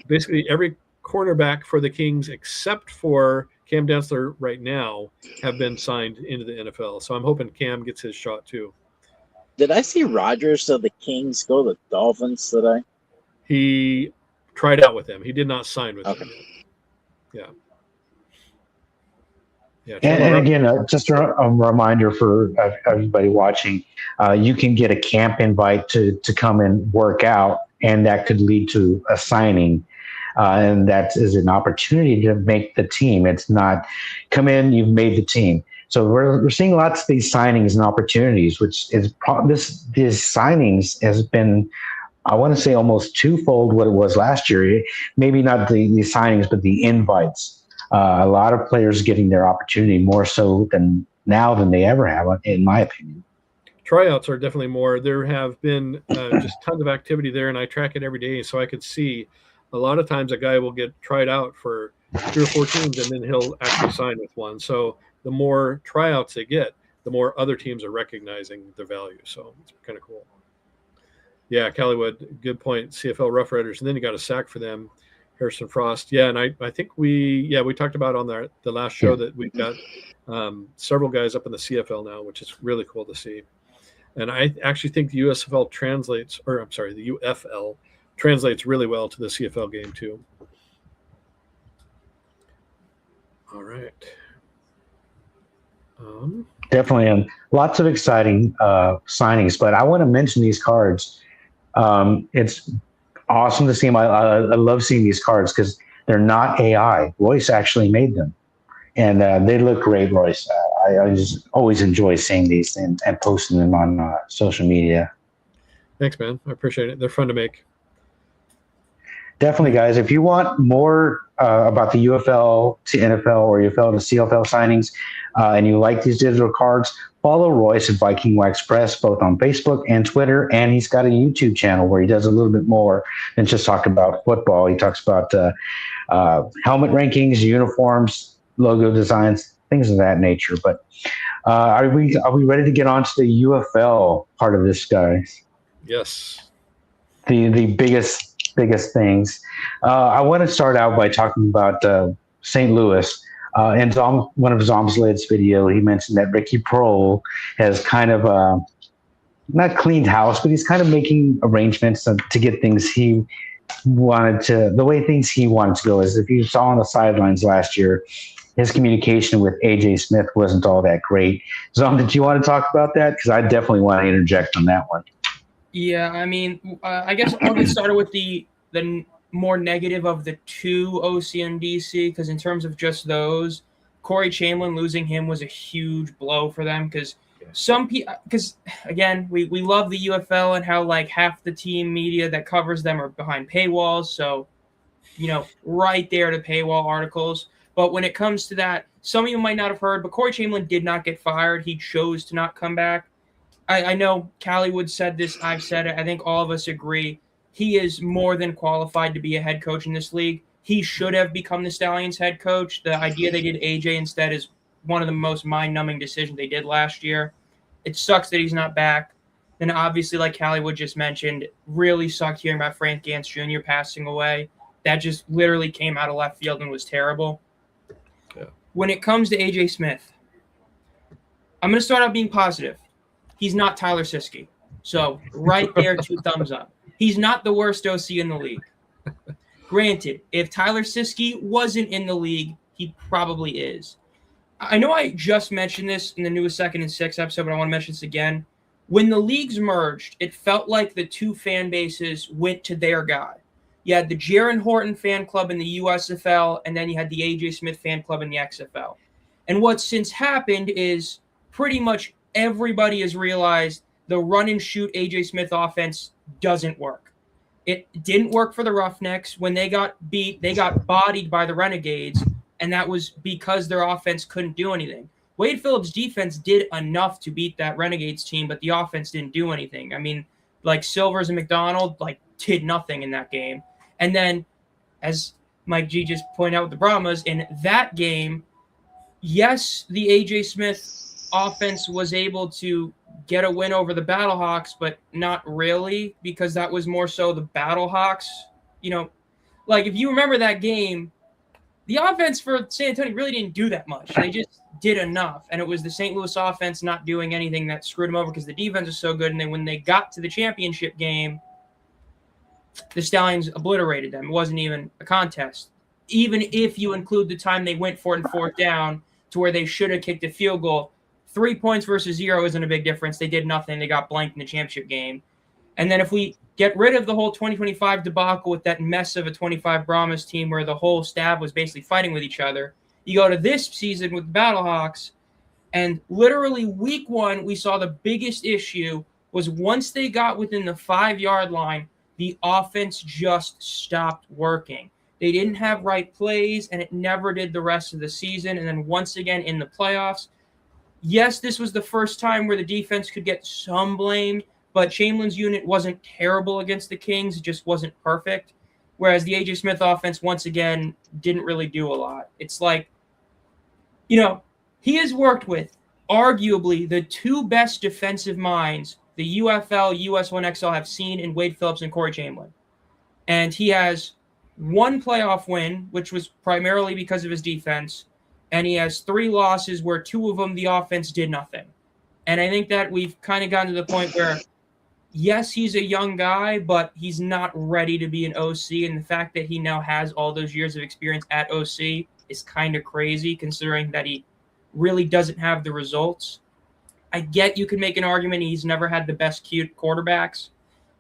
basically every cornerback for the Kings except for Cam Densler right now have been signed into the NFL. So I'm hoping Cam gets his shot too. Did I see Rodgers of the Kings go to the Dolphins today? He tried out with them. He did not sign with them yet. Yeah. And again, just a reminder for everybody watching, you can get a camp invite to come and work out, and that could lead to a signing. And that is an opportunity to make the team. It's not come in, you've made the team. So we're seeing lots of these signings and opportunities, which is these signings has been, I want to say, almost twofold what it was last year. Maybe not the signings, but the invites. A lot of players getting their opportunity more so than they ever have, in my opinion. Tryouts are definitely more. There have been just tons of activity there, and I track it every day, so I could see a lot of times a guy will get tried out for 3 or 4 teams, and then he'll actually sign with one. So the more tryouts they get, the more other teams are recognizing the value. So it's kind of cool. Yeah, Callywood, good point. CFL Rough Riders, and then you got a sack for them. Harrison Frost. Yeah, and I think we talked about on the last show that we've got several guys up in the CFL now, which is really cool to see. And I actually think the UFL translates really well to the CFL game too. All right. Definitely, and lots of exciting signings. But I want to mention these cards. It's awesome to see them. I love seeing these cards because they're not AI. Royce actually made them, and they look great, Royce. I just always enjoy seeing these and posting them on social media. Thanks, man. I appreciate it. They're fun to make. Definitely, guys. If you want more about the UFL to NFL or UFL to CFL signings, and you like these digital cards, follow Royce at VikingWax Press, both on Facebook and Twitter. And he's got a YouTube channel where he does a little bit more than just talk about football. He talks about helmet rankings, uniforms, logo designs, things of that nature. But are we ready to get on to the UFL part of this, guys? Yes. The biggest things. I want to start out by talking about St. Louis. In one of Zomb's latest video, he mentioned that Ricky Prohl has kind of not cleaned house, but he's kind of making arrangements to get things he wanted to, the way things he wanted to go. As if you saw on the sidelines last year, his communication with AJ Smith wasn't all that great. Zomb, did you want to talk about that? Because I definitely want to interject on that one. Yeah, I mean, I guess I'll get started with the more negative of the two, OC and DC, because in terms of just those, Corey Chamberlain, losing him was a huge blow for them because again, we love the UFL and how like half the team media that covers them are behind paywalls, so right there to paywall articles. But when it comes to that, some of you might not have heard, but Corey Chamberlain did not get fired. He chose to not come back. I know Callywood said this, I've said it, I think all of us agree. He is more than qualified to be a head coach in this league. He should have become the Stallions head coach. The idea they did AJ instead is one of the most mind-numbing decisions they did last year. It sucks that he's not back. Then obviously, like Callywood just mentioned, really sucked hearing about Frank Gantz Jr. passing away. That just literally came out of left field and was terrible. Yeah. When it comes to AJ Smith, I'm going to start out being positive. He's not Tyler Siskey. So right there, 2 thumbs up. He's not the worst OC in the league. Granted, if Tyler Siskey wasn't in the league, he probably is. I know I just mentioned this in the newest 2nd and 6 episode, but I want to mention this again. When the leagues merged, it felt like the two fan bases went to their guy. You had the Jaron Horton fan club in the USFL, and then you had the AJ Smith fan club in the XFL. And what's since happened is pretty much everybody has realized the run and shoot AJ Smith offense doesn't work. It didn't work for the Roughnecks. When they got beat, they got bodied by the Renegades, and that was because their offense couldn't do anything. Wade Phillips' defense did enough to beat that Renegades team, but the offense didn't do anything. I mean, like Silvers and McDonald, did nothing in that game. And then, as Mike G just pointed out with the Brahmas, in that game, yes, the AJ Smith offense was able to get a win over the Battlehawks, but not really, because that was more so the Battlehawks. If you remember that game, the offense for San Antonio really didn't do that much. They just did enough. And it was the St. Louis offense not doing anything that screwed them over because the defense was so good. And then when they got to the championship game, the Stallions obliterated them. It wasn't even a contest. Even if you include the time they went for it in fourth down to where they should have kicked a field goal, 3 points versus 0 isn't a big difference. They did nothing. They got blanked in the championship game. And then if we get rid of the whole 2025 debacle with that mess of a 25 Brahmas team where the whole staff was basically fighting with each other, you go to this season with the Battlehawks, and literally week 1, we saw the biggest issue was once they got within the 5-yard line, the offense just stopped working. They didn't have right plays, and it never did the rest of the season. And then once again in the playoffs, yes, this was the first time where the defense could get some blame, but Chamberlain's unit wasn't terrible against the Kings. It just wasn't perfect. Whereas the A.J. Smith offense, once again, didn't really do a lot. It's like, he has worked with arguably the 2 best defensive minds the UFL, US1XL have seen in Wade Phillips and Corey Chamberlain. And he has 1 playoff win, which was primarily because of his defense, and he has 3 losses where 2 of them the offense did nothing. And I think that we've kind of gotten to the point where, yes, he's a young guy, but he's not ready to be an OC. And the fact that he now has all those years of experience at OC is kind of crazy, considering that he really doesn't have the results. I get you can make an argument he's never had the best cute quarterbacks.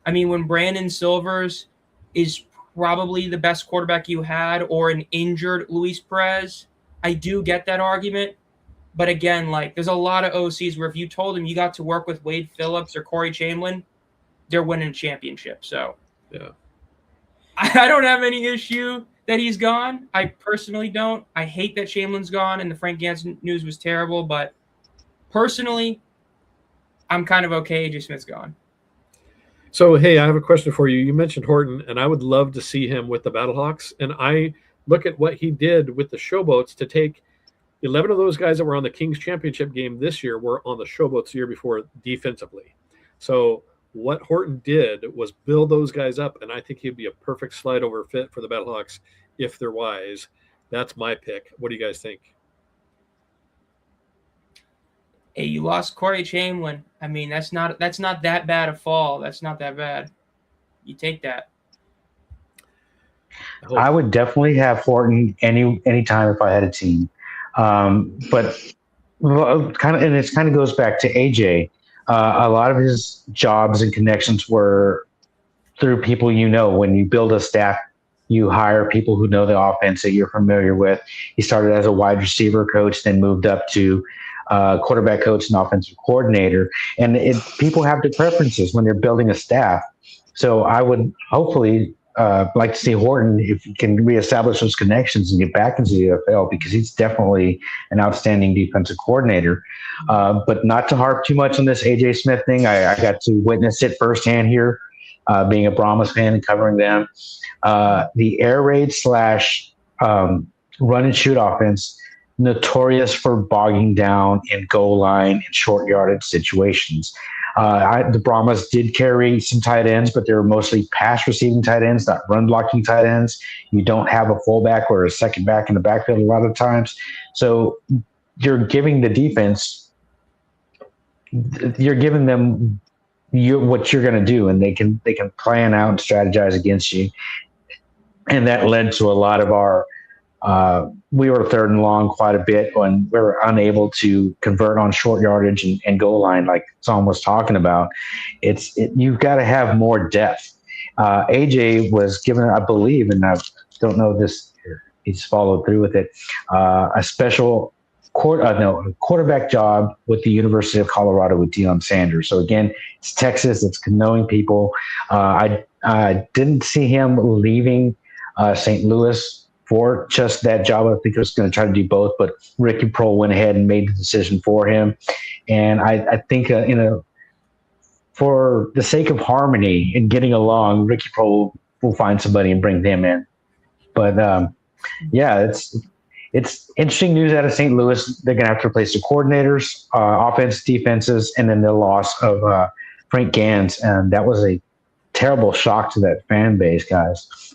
I mean, when Brandon Silvers is probably the best quarterback you had, or an injured Luis Perez, I do get that argument. But again, there's a lot of OCs where if you told him you got to work with Wade Phillips or Corey Chamberlain, they're winning a championship. So yeah, I don't have any issue that he's gone. I personally don't. I hate that Chamberlain's gone, and the Frank Ganson news was terrible. But personally, I'm kind of okay AJ Smith's gone. So, hey, I have a question for you. You mentioned Horton, and I would love to see him with the Battlehawks. And I look at what he did with the Showboats to take 11 of those guys that were on the Kings championship game this year were on the Showboats the year before defensively. So what Horton did was build those guys up, and I think he'd be a perfect slide over fit for the Battlehawks if they're wise. That's my pick. What do you guys think? Hey, you lost Corey Chamberlain. I mean, that's not that bad a fall. That's not that bad. You take that. I would definitely have Horton anytime if I had a team. But it kind of goes back to AJ. A lot of his jobs and connections were through people when you build a staff, you hire people who know the offense that you're familiar with. He started as a wide receiver coach, then moved up to quarterback coach and offensive coordinator. And people have their preferences when they're building a staff. So I would hopefully like to see Horton, if he can reestablish those connections and get back into the NFL, because he's definitely an outstanding defensive coordinator. But not to harp too much on this AJ Smith thing. I got to witness it firsthand here, being a Brahmas fan and covering them. The air raid / run and shoot offense, notorious for bogging down in goal line and short yardage situations. The Brahmas did carry some tight ends, but they were mostly pass receiving tight ends, not run blocking tight ends. You don't have a fullback or a second back in the backfield a lot of times. So you're giving the defense, you're giving them what you're going to do, and they can plan out and strategize against you. And that led to a lot of our we were third and long quite a bit when we were unable to convert on short yardage and goal line, like Zomb was talking about. You've got to have more depth. AJ was given, I believe, and I don't know this, he's followed through with it, a special quarterback job with the University of Colorado with Deion Sanders. So again, it's Texas, it's knowing people. I didn't see him leaving St. Louis for just that job. I think he was going to try to do both, but Ricky Prohl went ahead and made the decision for him. And I think, for the sake of harmony and getting along, Ricky Prohl will find somebody and bring them in. But it's interesting news out of St. Louis. They're going to have to replace the coordinators, offense, defenses, and then the loss of Frank Gans. And that was a terrible shock to that fan base, guys.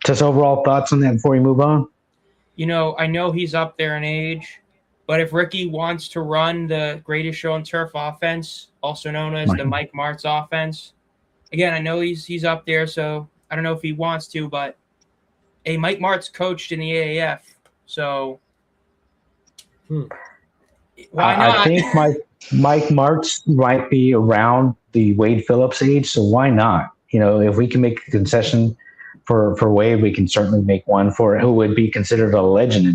Just overall thoughts on that before we move on? I know he's up there in age, but if Ricky wants to run the greatest show on turf offense, also known as the Mike Martz offense, again, I know he's up there, so I don't know if he wants to, but Mike Martz coached in the AAF, so why not? I think Mike Martz might be around the Wade Phillips age, so why not? If we can make a concession for Wade, we can certainly make one for who would be considered a legend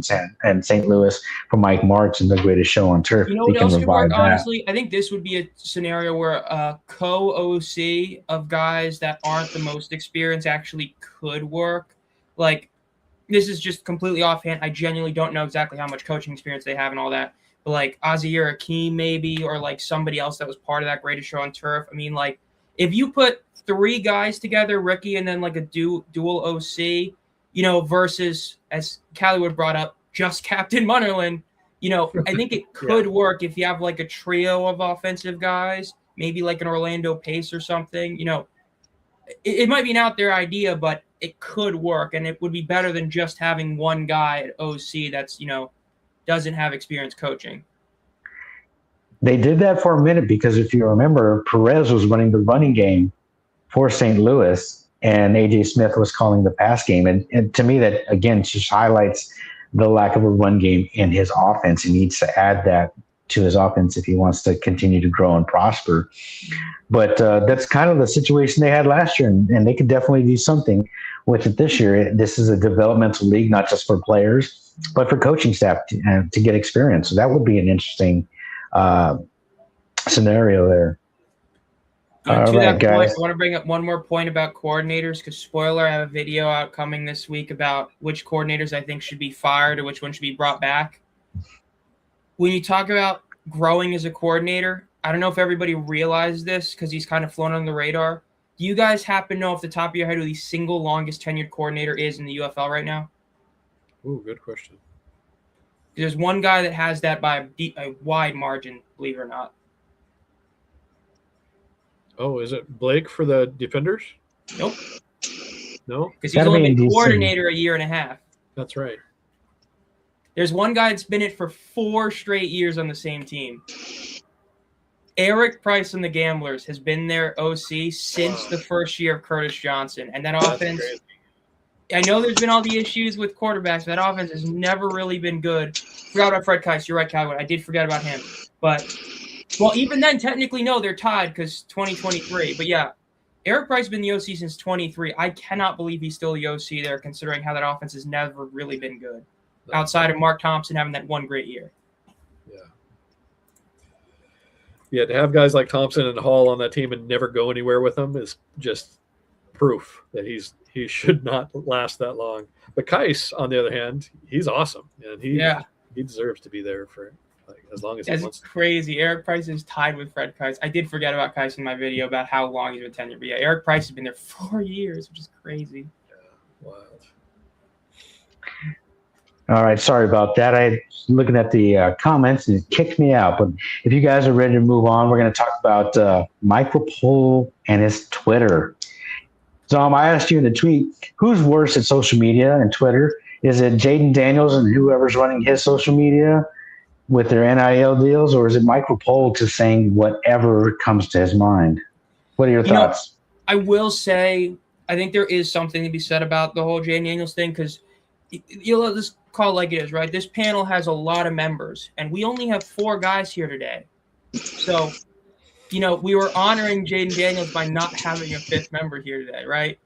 in St. Louis for Mike Martz and the greatest show on turf. You know what else could work, honestly? I think this would be a scenario where a co-OC of guys that aren't the most experienced actually could work. Like, this is just completely offhand. I genuinely don't know exactly how much coaching experience they have and all that. But, like, Azir Akeem maybe, or, like, somebody else that was part of that greatest show on turf. I mean, like, if you put 3 guys together, Ricky and then, like, a dual OC, versus, as Callywood brought up, just Captain Munnerlyn, I think it could work if you have, like, a trio of offensive guys, maybe like an Orlando Pace or something. It might be an out there idea, but it could work, and it would be better than just having one guy at OC that's, doesn't have experience coaching. They did that for a minute because if you remember, Perez was running the running game for St. Louis, and A.J. Smith was calling the pass game. And to me, that, again, just highlights the lack of a run game in his offense. He needs to add that to his offense if he wants to continue to grow and prosper. But that's kind of the situation they had last year, and they could definitely do something with it this year. This is a developmental league, not just for players, but for coaching staff to get experience. So that would be an interesting scenario there. All right, guys. I want to bring up one more point about coordinators because, spoiler, I have a video out coming this week about which coordinators I think should be fired or which one should be brought back. When you talk about growing as a coordinator, I don't know if everybody realizes this because he's kind of flown on the radar. Do you guys happen to know off the top of your head who the single longest tenured coordinator is in the UFL right now? Ooh, good question. There's one guy that has that by a wide margin, believe it or not. Oh, is it Blake for the Defenders? Nope. No? Because he's only been coordinator a year and a half. That's right. There's one guy that's been it for 4 straight years on the same team. Eric Price and the Gamblers has been their OC since the first year of Curtis Johnson. And that offense, I know there's been all the issues with quarterbacks, but that offense has never really been good. Forgot about Fred Keiss. You're right, Calvin. I did forget about him. But, well, even then, technically, no, they're tied because 2023. But, yeah, Eric Price has been the OC since 23. I cannot believe he's still the OC there, considering how that offense has never really been good, outside of Mark Thompson having that one great year. Yeah, to have guys like Thompson and Hall on that team and never go anywhere with them is just proof that he should not last that long. But Keiss, on the other hand, he's awesome, and he deserves to be there for as long as he wants. That's crazy. Eric Price is tied with Fred Keiss. I did forget about Keiss in my video about how long he's been tenured, but yeah, Eric Price has been there 4 years, which is crazy. Yeah, wild. All right, sorry about that. I was looking at the comments and it kicked me out. But if you guys are ready to move on, we're going to talk about Michael Pohl and his Twitter. Zomb, I asked you in the tweet, who's worse at social media and Twitter? Is it Jaden Daniels and whoever's running his social media with their NIL deals, or is it Michael Pohl just saying whatever comes to his mind? What are your thoughts? I will say, I think there is something to be said about the whole Jaden Daniels thing because let's call it like it is, right? This panel has a lot of members, and we only have 4 guys here today. So, we were honoring Jaden Daniels by not having a 5th member here today, right?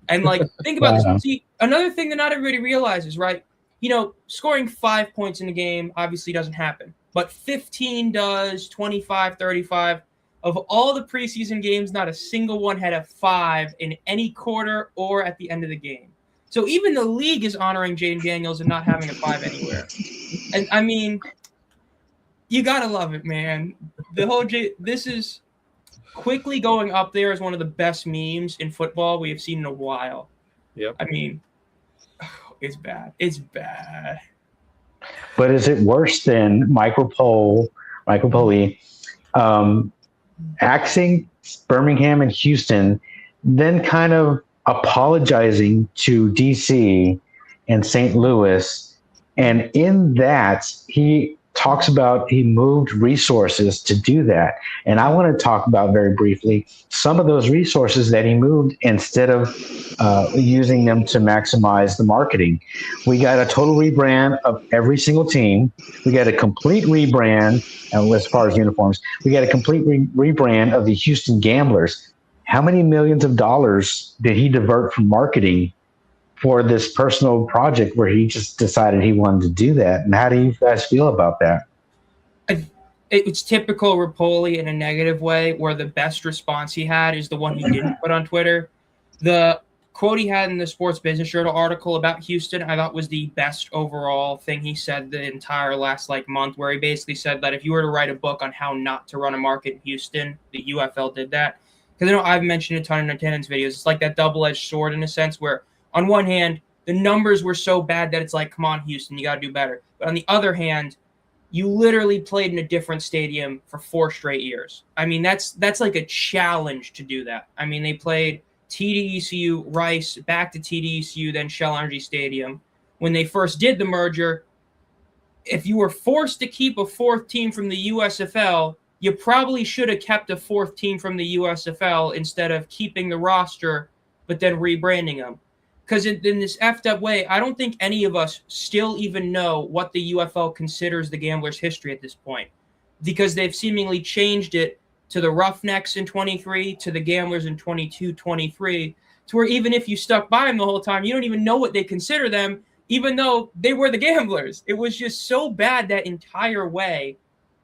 And, think about this. See, another thing that not everybody realizes, right? Scoring 5 points in the game obviously doesn't happen, but 15 does, 25, 35. Of all the preseason games, not a single one had a 5 in any quarter or at the end of the game. So even the league is honoring Jaden Daniels and not having a 5 anywhere. And, I mean, you got to love it, man. This is quickly going up there as one of the best memes in football we have seen in a while. Yep. I mean, it's bad. It's bad. But is it worse than Michael Pohle, axing Birmingham and Houston, then kind of apologizing to DC and St. Louis And in that, he talks about he moved resources to do that. And I want to talk about very briefly some of those resources that he moved instead of using them to maximize the marketing. We got a total rebrand of every single team. We got a complete rebrand as far as uniforms. We got a complete rebrand of the Houston Gamblers. How many millions of dollars did he divert from marketing for this personal project where he just decided he wanted to do that? And how do you guys feel about that? It's typical Rapoli in a negative way, where the best response he had is the one he didn't put on Twitter. The quote he had in the Sports Business Journal article about Houston, I thought was the best overall thing he said the entire last month, where he basically said that if you were to write a book on how not to run a market in Houston, the UFL did that. Because I know I've mentioned a ton in attendance videos. It's like that double-edged sword in a sense, where on one hand, the numbers were so bad that it's like, come on, Houston, you got to do better. But on the other hand, you literally played in a different stadium for 4 straight years. I mean, that's like a challenge to do that. I mean, they played TDECU, Rice, back to TDECU, then Shell Energy Stadium. When they first did the merger, if you were forced to keep a 4th team from the USFL, you probably should have kept a 4th team from the USFL instead of keeping the roster but then rebranding them. Because in this effed up way, I don't think any of us still even know what the UFL considers the Gamblers' history at this point, because they've seemingly changed it to the Roughnecks in 23, to the Gamblers in 22, 23, to where even if you stuck by them the whole time, you don't even know what they consider them, even though they were the Gamblers. It was just so bad that entire way,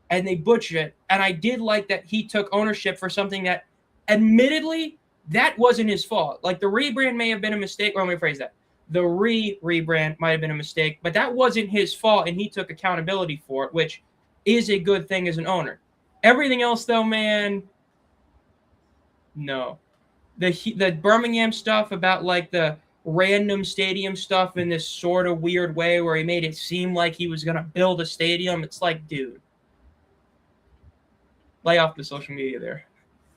and they butchered it. And I did like that he took ownership for something that, admittedly, that wasn't his fault. Like, the rebrand may have been a mistake, or let me rephrase that. The rebrand might have been a mistake, but that wasn't his fault, and he took accountability for it, which is a good thing as an owner. Everything else, though, man, no. The Birmingham stuff about, like, the random stadium stuff in this sort of weird way where he made it seem like he was going to build a stadium, it's like, dude, lay off the social media there.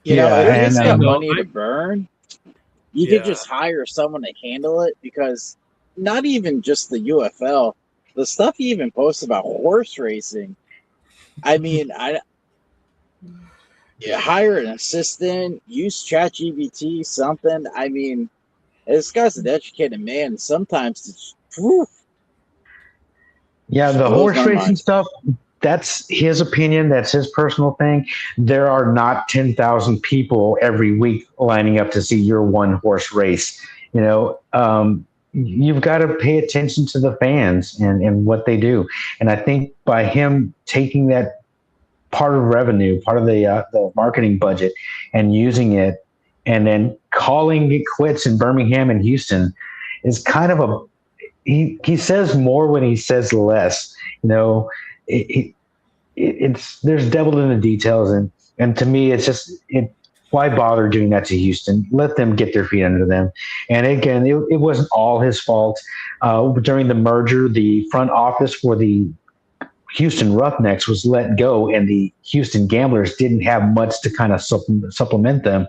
You know, if he's got money to burn, you could just hire someone to handle it, because not even just the UFL, the stuff he even posts about horse racing. I mean, hire an assistant, use ChatGPT, something. I mean, this guy's an educated man. Sometimes it's the horse racing stuff, that's his opinion. That's his personal thing. There are not 10,000 people every week lining up to see your one horse race. You know, you've got to pay attention to the fans and what they do. And I think by him taking that part of revenue, part of the marketing budget, and using it, and then calling it quits in Birmingham and Houston, is kind of he says more when he says less. You know, it's there's devil in the details, and to me, it's just why bother doing that to Houston? Let them get their feet under them. And again, it wasn't all his fault. During the merger, the front office for the Houston Roughnecks was let go, and the Houston Gamblers didn't have much to kind of supplement them.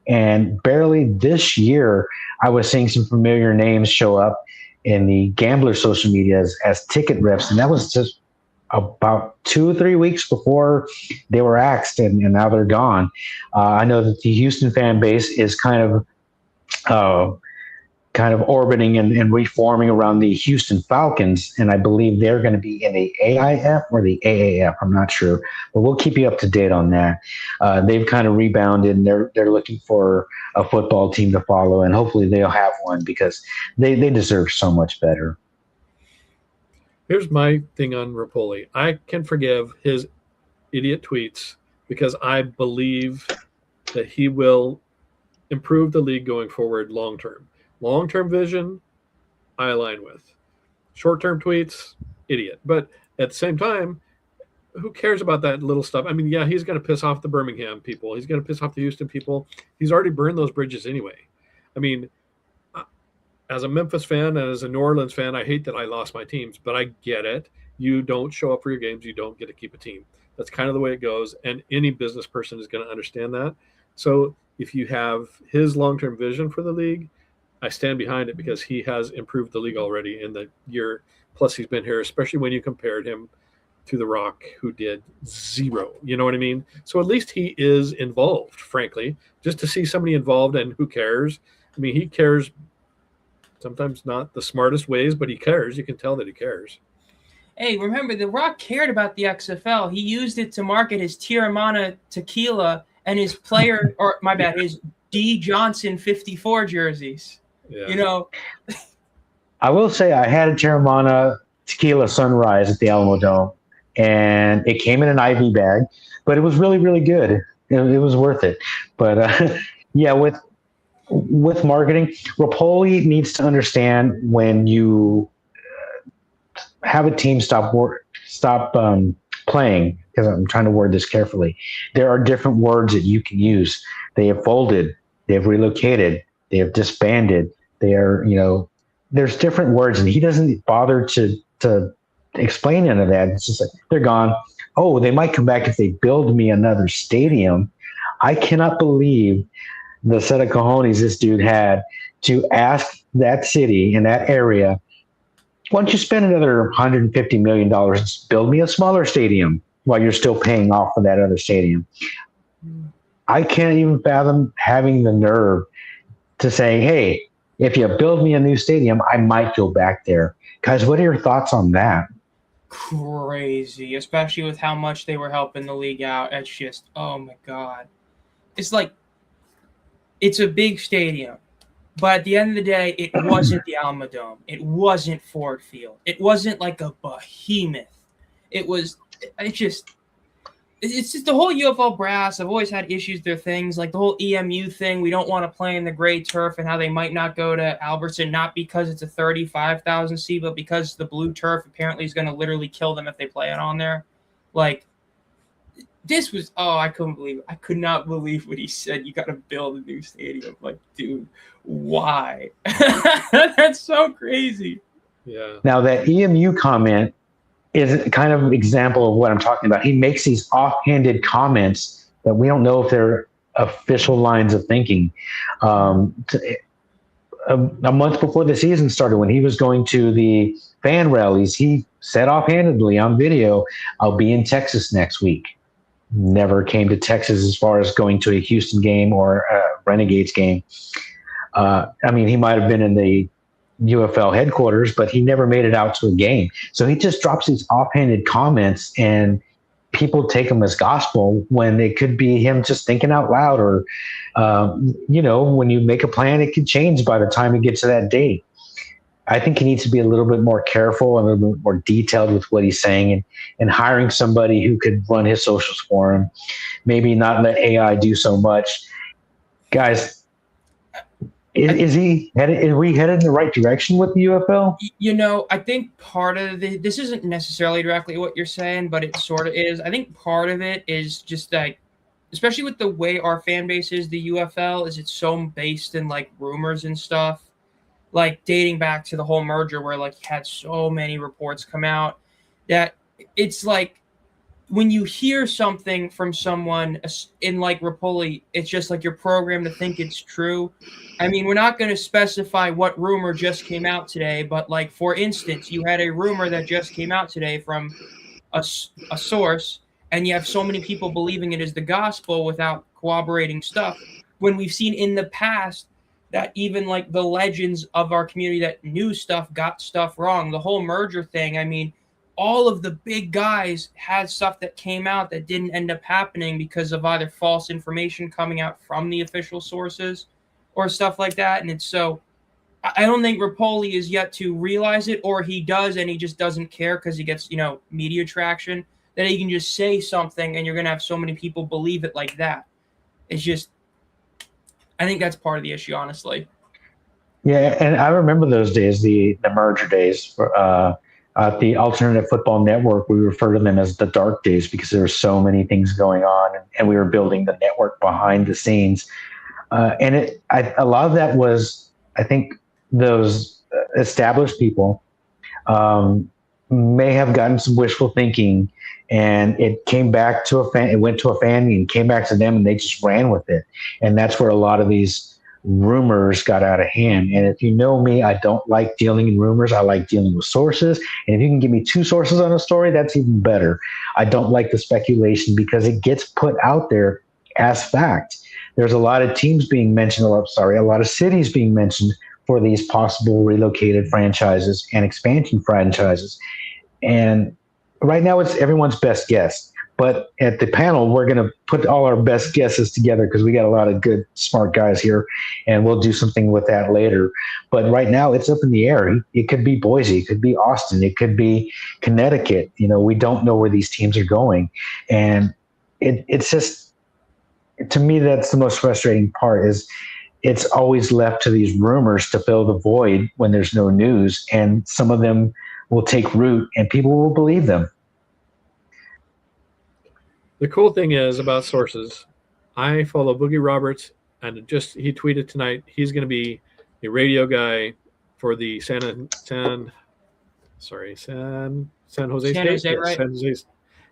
And barely this year, I was seeing some familiar names show up in the Gambler social media as ticket reps, and that was just about 2 or 3 weeks before they were axed, and now they're gone. I know that the Houston fan base is kind of orbiting and reforming around the Houston Falcons, and I believe they're going to be in the AIF or the AAF. I'm not sure, but we'll keep you up to date on that. They've kind of rebounded, and they're looking for a football team to follow, and hopefully they'll have one, because they deserve so much better. Here's my thing on Rapoli. I can forgive his idiot tweets because I believe that he will improve the league going forward long-term. Long-term vision, I align with. Short-term tweets, idiot. But at the same time, who cares about that little stuff? I mean, yeah, he's going to piss off the Birmingham people. He's going to piss off the Houston people. He's already burned those bridges anyway. I mean, as a Memphis fan and as a New Orleans fan, I hate that I lost my teams, but I get it. You don't show up for your games, you don't get to keep a team. That's kind of the way it goes, and any business person is going to understand that. So if you have his long-term vision for the league, I stand behind it, because he has improved the league already in the year plus he's been here, especially when you compared him to The Rock, who did 0. You know what I mean? So at least he is involved, frankly. Just to see somebody involved and who cares. I mean, he cares, sometimes not the smartest ways, but he cares. You can tell that he cares. Hey, remember, The Rock cared about the XFL. He used it to market his Tiramana tequila and his player, or my bad, his D. Johnson 54 jerseys. Yeah. You know, I will say I had a Terramana tequila sunrise at the Alamo Dome, and it came in an IV bag, but it was really, really good. It was worth it. But yeah, with marketing, Rapoli needs to understand when you have a team stop playing, because I'm trying to word this carefully. There are different words that you can use. They have folded, they have relocated, they have disbanded. They are, there's different words, and he doesn't bother to explain any of that. It's just like, they're gone. Oh, they might come back if they build me another stadium. I cannot believe the set of cojones this dude had to ask that city in that area, why don't you spend another $150 million and build me a smaller stadium while you're still paying off for that other stadium? I can't even fathom having the nerve to say, hey, if you build me a new stadium, I might go back there. Guys, what are your thoughts on that? Crazy, especially with how much they were helping the league out. It's just, oh my God. It's like, it's a big stadium, but at the end of the day, it wasn't the Alamo Dome. It wasn't Ford Field. It wasn't like a behemoth. It's just the whole UFL brass. I've always had issues with their things, like the whole EMU thing. We don't want to play in the gray turf, and how they might not go to Albertson, not because it's a 35,000 seat, but because the blue turf apparently is going to literally kill them if they play it on there. Like, this was, I couldn't believe it. I could not believe what he said. You got to build a new stadium. Like, dude, why? That's so crazy. Yeah. Now, that EMU comment is kind of an example of what I'm talking about. He makes these offhanded comments that we don't know if they're official lines of thinking. A month before the season started, when he was going to the fan rallies, he said offhandedly on video, I'll be in Texas next week. Never came to Texas as far as going to a Houston game or a Renegades game. He might have been in the UFL headquarters, but he never made it out to a game. So he just drops these offhanded comments, and people take them as gospel when it could be him just thinking out loud, or, when you make a plan, it could change by the time it gets to that date. I think he needs to be a little bit more careful and a little bit more detailed with what he's saying, and hiring somebody who could run his socials for him. Maybe not let AI do so much. Guys, are we headed in the right direction with the UFL? I think part of this isn't necessarily directly what you're saying, but it sort of is. I think part of it is just like, especially with the way our fan base is, the UFL, is it's so based in like rumors and stuff, like dating back to the whole merger, where like you had so many reports come out that it's like, when you hear something from someone in like Rapoli, it's just like you're programmed to think it's true. I mean, we're not going to specify what rumor just came out today, but like, for instance, you had a rumor that just came out today from a source, and you have so many people believing it is the gospel without corroborating stuff, when we've seen in the past that even like the legends of our community that knew stuff got stuff wrong. The whole merger thing, I mean, all of the big guys had stuff that came out that didn't end up happening because of either false information coming out from the official sources or stuff like that. And it's so, I don't think Rapoli is yet to realize it, or he does and he just doesn't care because he gets, media traction, that he can just say something and you're going to have so many people believe it like that. It's just, I think that's part of the issue, honestly. Yeah, and I remember those days, the merger days. At the Alternative Football Network, we refer to them as the dark days because there were so many things going on, and we were building the network behind the scenes. A lot of that was, I think, those established people may have gotten some wishful thinking, and it came back to a fan. It went to a fan and came back to them, and they just ran with it. And that's where a lot of these rumors got out of hand. And if you know me, I don't like dealing in rumors. I like dealing with sources. And if you can give me 2 sources on a story, that's even better. I don't like the speculation because it gets put out there as fact. There's a lot of teams being mentioned, a lot of cities being mentioned for these possible relocated franchises and expansion franchises. And right now it's everyone's best guess. But at the panel, we're going to put all our best guesses together because we got a lot of good, smart guys here, and we'll do something with that later. But right now, it's up in the air. It could be Boise, it could be Austin, it could be Connecticut. We don't know where these teams are going, and it's just, to me, that's the most frustrating part. Is it's always left to these rumors to fill the void when there's no news, and some of them will take root, and people will believe them. The cool thing is about sources, I follow Boogie Roberts, and he tweeted tonight he's going to be a radio guy for the San Jose State, right? San Jose,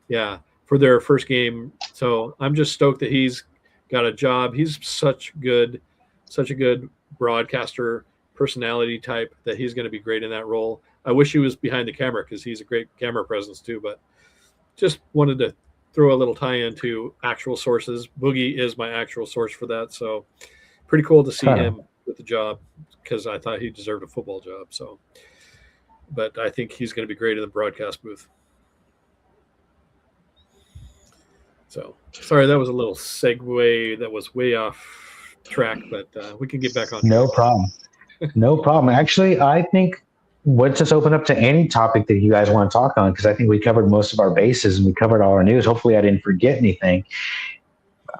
yeah, for their first game. So I'm just stoked that he's got a job. He's such a good broadcaster personality type that he's going to be great in that role. I wish he was behind the camera because he's a great camera presence too. But just wanted to throw a little tie-in to actual sources. Boogie is my actual source for that, so pretty cool to see him with the job because I thought he deserved a football job. So, but I think he's going to be great in the broadcast booth. So, sorry, that was a little segue that was way off track, but we can get back on. No problem. No problem. Actually, I think let's just open up to any topic that you guys want to talk on, because I think we covered most of our bases and we covered all our news. Hopefully I didn't forget anything.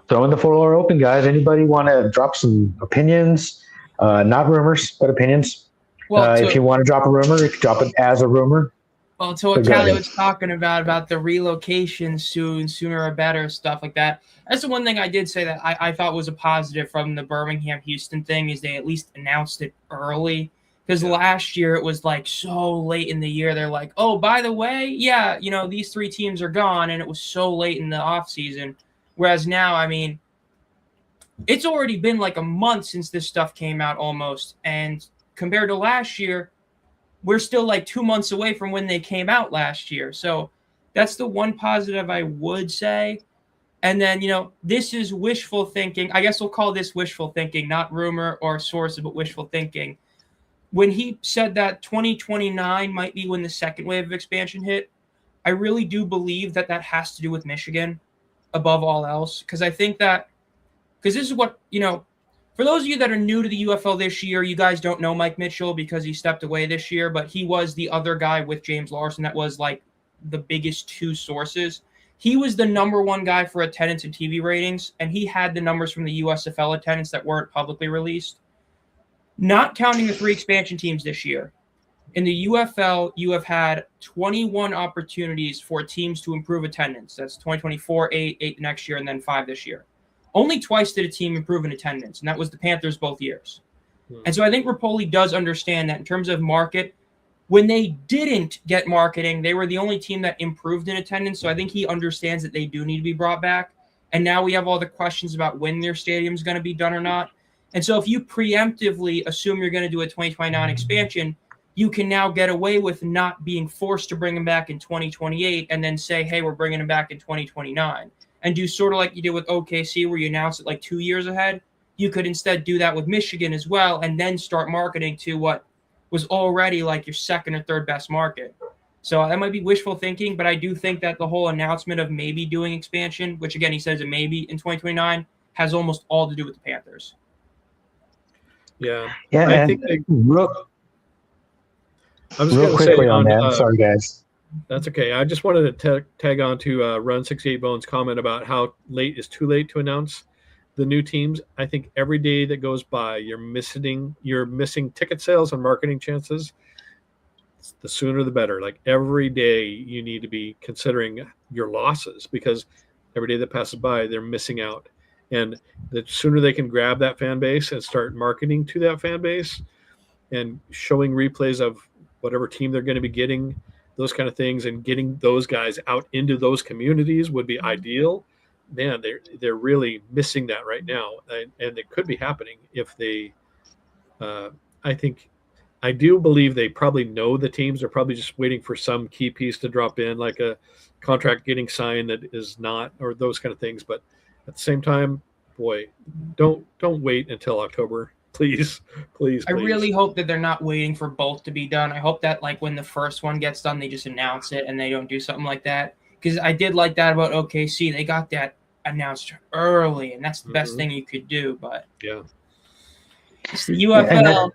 Throwing the floor open, guys. Anybody want to drop some opinions? Not rumors, but opinions. Well, if you want to drop a rumor, you can drop it as a rumor. Well, to what Callie was talking about the relocation sooner or better, stuff like that. That's the one thing I did say that I thought was a positive from the Birmingham-Houston thing is they at least announced it early. Because last year it was like so late in the year. They're like, oh, by the way, yeah, these 3 teams are gone. And it was so late in the offseason. Whereas now, I mean, it's already been like a month since this stuff came out almost. And compared to last year, we're still like 2 months away from when they came out last year. So that's the one positive I would say. And then, this is wishful thinking. I guess we'll call this wishful thinking, not rumor or source, but wishful thinking. When he said that 2029 might be when the second wave of expansion hit, I really do believe that has to do with Michigan above all else. Because I think that, because this is what, for those of you that are new to the UFL this year, you guys don't know Mike Mitchell because he stepped away this year, but he was the other guy with James Larson that was like the biggest 2 sources. He was the number 1 guy for attendance and TV ratings, and he had the numbers from the USFL attendance that weren't publicly released. Not counting the 3 expansion teams this year. In the UFL, you have had 21 opportunities for teams to improve attendance. That's 2024, 8 next year, and then 5 this year. Only twice did a team improve in attendance, and that was the Panthers both years. And so I think Rapoli does understand that in terms of market, when they didn't get marketing, they were the only team that improved in attendance. So I think he understands that they do need to be brought back. And now we have all the questions about when their stadium is going to be done or not. And so if you preemptively assume you're going to do a 2029 expansion, you can now get away with not being forced to bring them back in 2028 and then say, hey, we're bringing them back in 2029. And do sort of like you did with OKC where you announce it like 2 years ahead. You could instead do that with Michigan as well and then start marketing to what was already like your second or third best market. So that might be wishful thinking, but I do think that the whole announcement of maybe doing expansion, which again he says it maybe in 2029, has almost all to do with the Panthers. Yeah. I think real quickly on that. Sorry, guys. That's okay. I just wanted to tag on to Run 68 Bones' comment about how late is too late to announce the new teams. I think every day that goes by, you're missing ticket sales and marketing chances. The sooner the better. Like every day you need to be considering your losses because every day that passes by, they're missing out. And the sooner they can grab that fan base and start marketing to that fan base and showing replays of whatever team they're going to be getting, those kind of things, and getting those guys out into those communities would be ideal. man, they're really missing that right now, and it could be happening if they. I do believe they probably know the teams. They're probably just waiting for some key piece to drop in, like a contract getting signed that is not, or those kind of things. But at the same time, boy, don't wait until October, please. I really hope that they're not waiting for both to be done. I hope that like when the first one gets done, they just announce it and they don't do something like that. Because I did like that about OKC. They got that announced early, and that's the best thing you could do. But yeah, it's the UFL.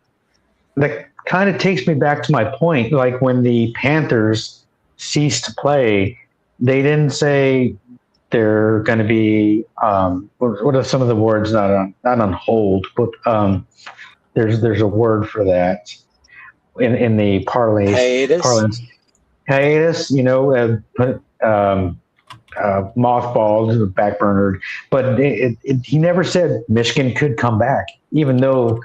That kind of takes me back to my point. Like when the Panthers ceased to play, they didn't say they're going to be what are some of the words, not on hold, but there's a word for that in the parlance. Hiatus, mothballed, backburnered, but he never said Michigan could come back, even though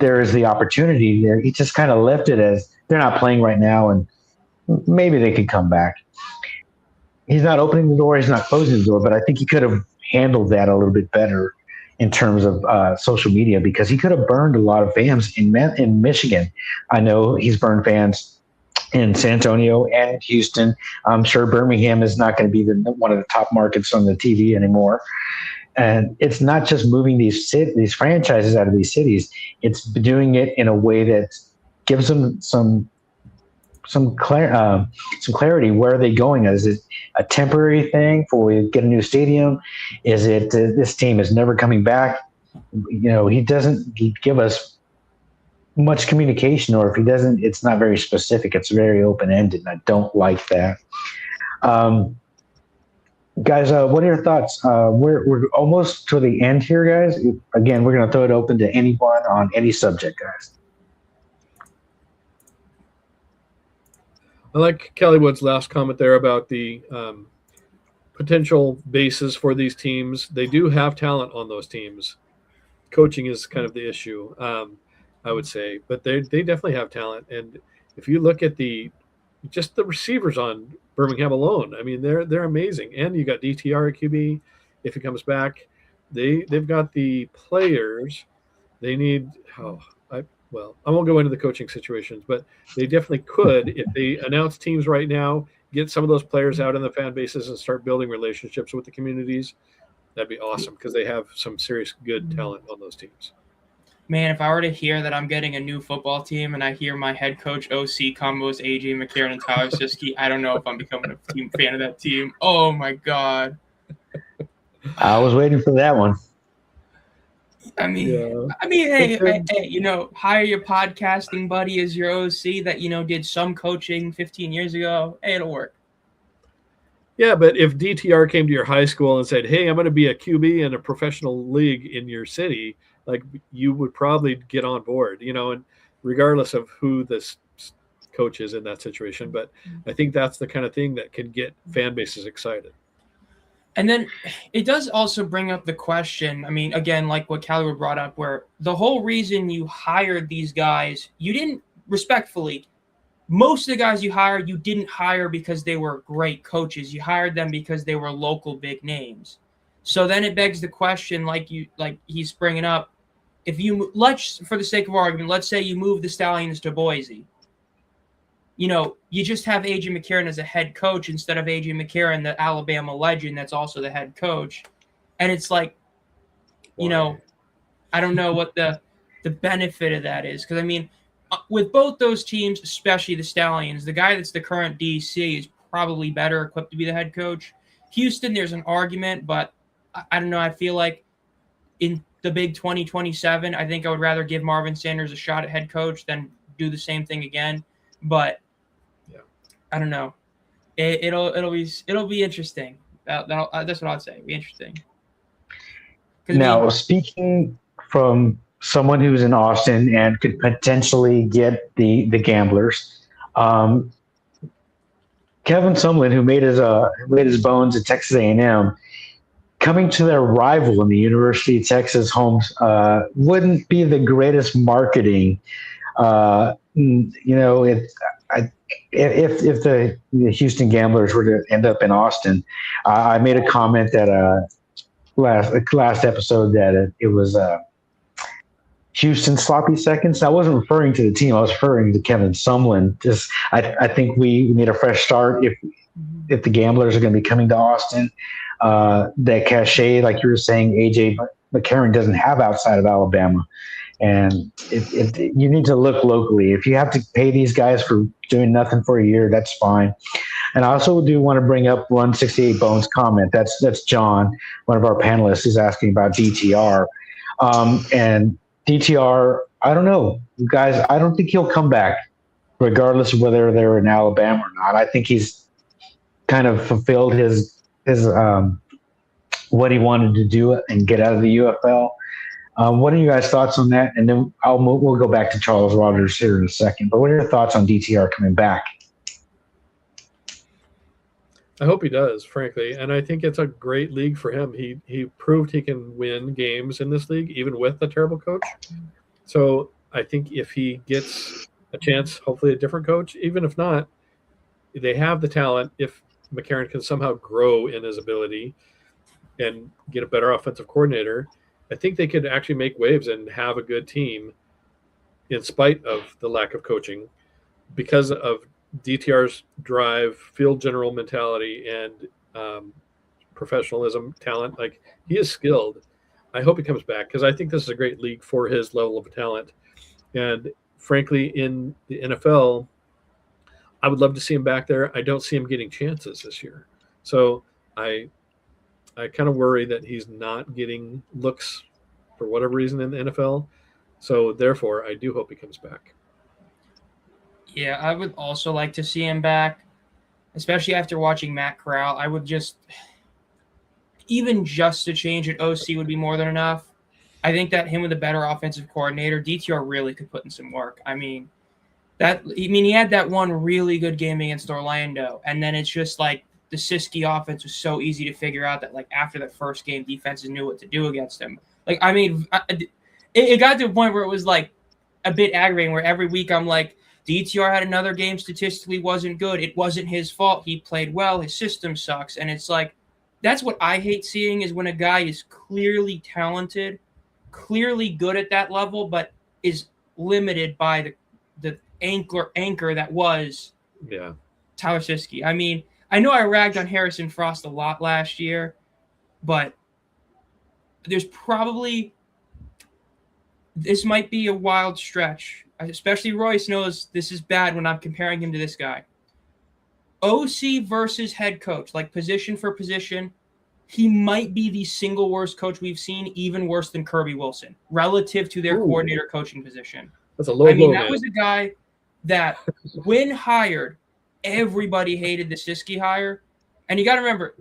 there is the opportunity there. He just kind of left it as they're not playing right now, and maybe they could come back. He's not opening the door. He's not closing the door, but I think he could have handled that a little bit better in terms of social media, because he could have burned a lot of fans in Michigan. I know he's burned fans in San Antonio and Houston. I'm sure Birmingham is not going to be one of the top markets on the TV anymore. And it's not just moving these franchises out of these cities. It's doing it in a way that gives them some clarity. Where are they going? Is it a temporary thing before we get a new stadium? Is it this team is never coming back? He doesn't give us much communication, or if he doesn't, it's not very specific. It's very open-ended, and I don't like that. Guys, what are your thoughts? We're almost to the end here, guys. Again, we're going to throw it open to anyone on any subject, guys. I like Kelly Wood's last comment there about the potential bases for these teams. They do have talent on those teams. Coaching is kind of the issue, I would say, but they definitely have talent. And if you look at just the receivers on Birmingham alone, I mean, they're amazing. And you got DTR at QB. If he comes back, they've got the players. They need. I won't go into the coaching situations, but they definitely could, if they announce teams right now, get some of those players out in the fan bases and start building relationships with the communities. That'd be awesome, because they have some serious good talent on those teams. Man, if I were to hear that I'm getting a new football team and I hear my head coach OC combos AJ McCarron and Tyler Siskey, I don't know if I'm becoming a team fan of that team. Oh my God. I was waiting for that one. Hey, hire your podcasting buddy as your OC that, did some coaching 15 years ago. Hey, it'll work. Yeah, but if DTR came to your high school and said, hey, I'm going to be a QB in a professional league in your city, like, you would probably get on board, and regardless of who this coach is in that situation. But I think that's the kind of thing that can get fan bases excited. And then it does also bring up the question, I mean, again, like what Callie brought up, where the whole reason you hired these guys, you didn't, respectfully, most of the guys you hired, you didn't hire because they were great coaches. You hired them because they were local big names. So then it begs the question, like he's bringing up, for the sake of argument, let's say you move the Stallions to Boise. You just have A.J. McCarron as a head coach instead of A.J. McCarron, the Alabama legend that's also the head coach. And it's like, I don't know what the benefit of that is. Because, I mean, with both those teams, especially the Stallions, the guy that's the current DC is probably better equipped to be the head coach. Houston, there's an argument, but I don't know. I feel like in the big 2027, I think I would rather give Marvin Sanders a shot at head coach than do the same thing again. But I don't know. It'll be interesting. That's what I'd say. It'll be interesting. Now, speaking from someone who's in Austin and could potentially get the Gamblers, Kevin Sumlin, who made his bones at Texas A&M, coming to their rival in the University of Texas homes wouldn't be the greatest marketing. If the Houston Gamblers were to end up in Austin, I made a comment that last episode that it was Houston sloppy seconds. I wasn't referring to the team. I was referring to Kevin Sumlin. I think we need a fresh start if the Gamblers are going to be coming to Austin. That cachet, like you were saying, AJ McCarron doesn't have outside of Alabama. And if you need to look locally. If you have to pay these guys for doing nothing for a year, that's fine. And I also do want to bring up 168 Bones comment. That's John, one of our panelists, is asking about DTR. And DTR, I don't know, guys. I don't think he'll come back, regardless of whether they're in Alabama or not. I think he's kind of fulfilled his what he wanted to do and get out of the UFL. What are you guys' thoughts on that? And then we'll go back to Charles Rogers here in a second. But what are your thoughts on DTR coming back? I hope he does, frankly. And I think it's a great league for him. He proved he can win games in this league, even with a terrible coach. So I think if he gets a chance, hopefully a different coach, even if not, they have the talent. If McCarron can somehow grow in his ability and get a better offensive coordinator, I think they could actually make waves and have a good team in spite of the lack of coaching because of DTR's drive, field general mentality, and professionalism, talent. Like, he is skilled. I hope he comes back because I think this is a great league for his level of talent. And frankly, in the NFL, I would love to see him back there. I don't see him getting chances this year. So I kind of worry that he's not getting looks for whatever reason in the NFL. So therefore, I do hope he comes back. Yeah, I would also like to see him back, especially after watching Matt Corral. I would even just to change at OC would be more than enough. I think that him with a better offensive coordinator, DTR really could put in some work. He had that one really good game against Orlando, and then it's just like, the Siski offense was so easy to figure out that, like, after that first game, defenses knew what to do against him. Like, it got to a point where it was, like, a bit aggravating, where every week I'm like, DTR had another game, statistically wasn't good. It wasn't his fault. He played well. His system sucks. And it's like, that's what I hate seeing, is when a guy is clearly talented, clearly good at that level, but is limited by the anchor that was Tyler Siski. I know I ragged on Harrison Frost a lot last year, but this might be a wild stretch. Especially Royce knows this is bad when I'm comparing him to this guy. OC versus head coach, like position for position, he might be the single worst coach we've seen, even worse than Kirby Wilson, relative to their coordinator coaching position. That's a low blow, that was a guy that, when hired, everybody hated the Siski hire. And you got to remember,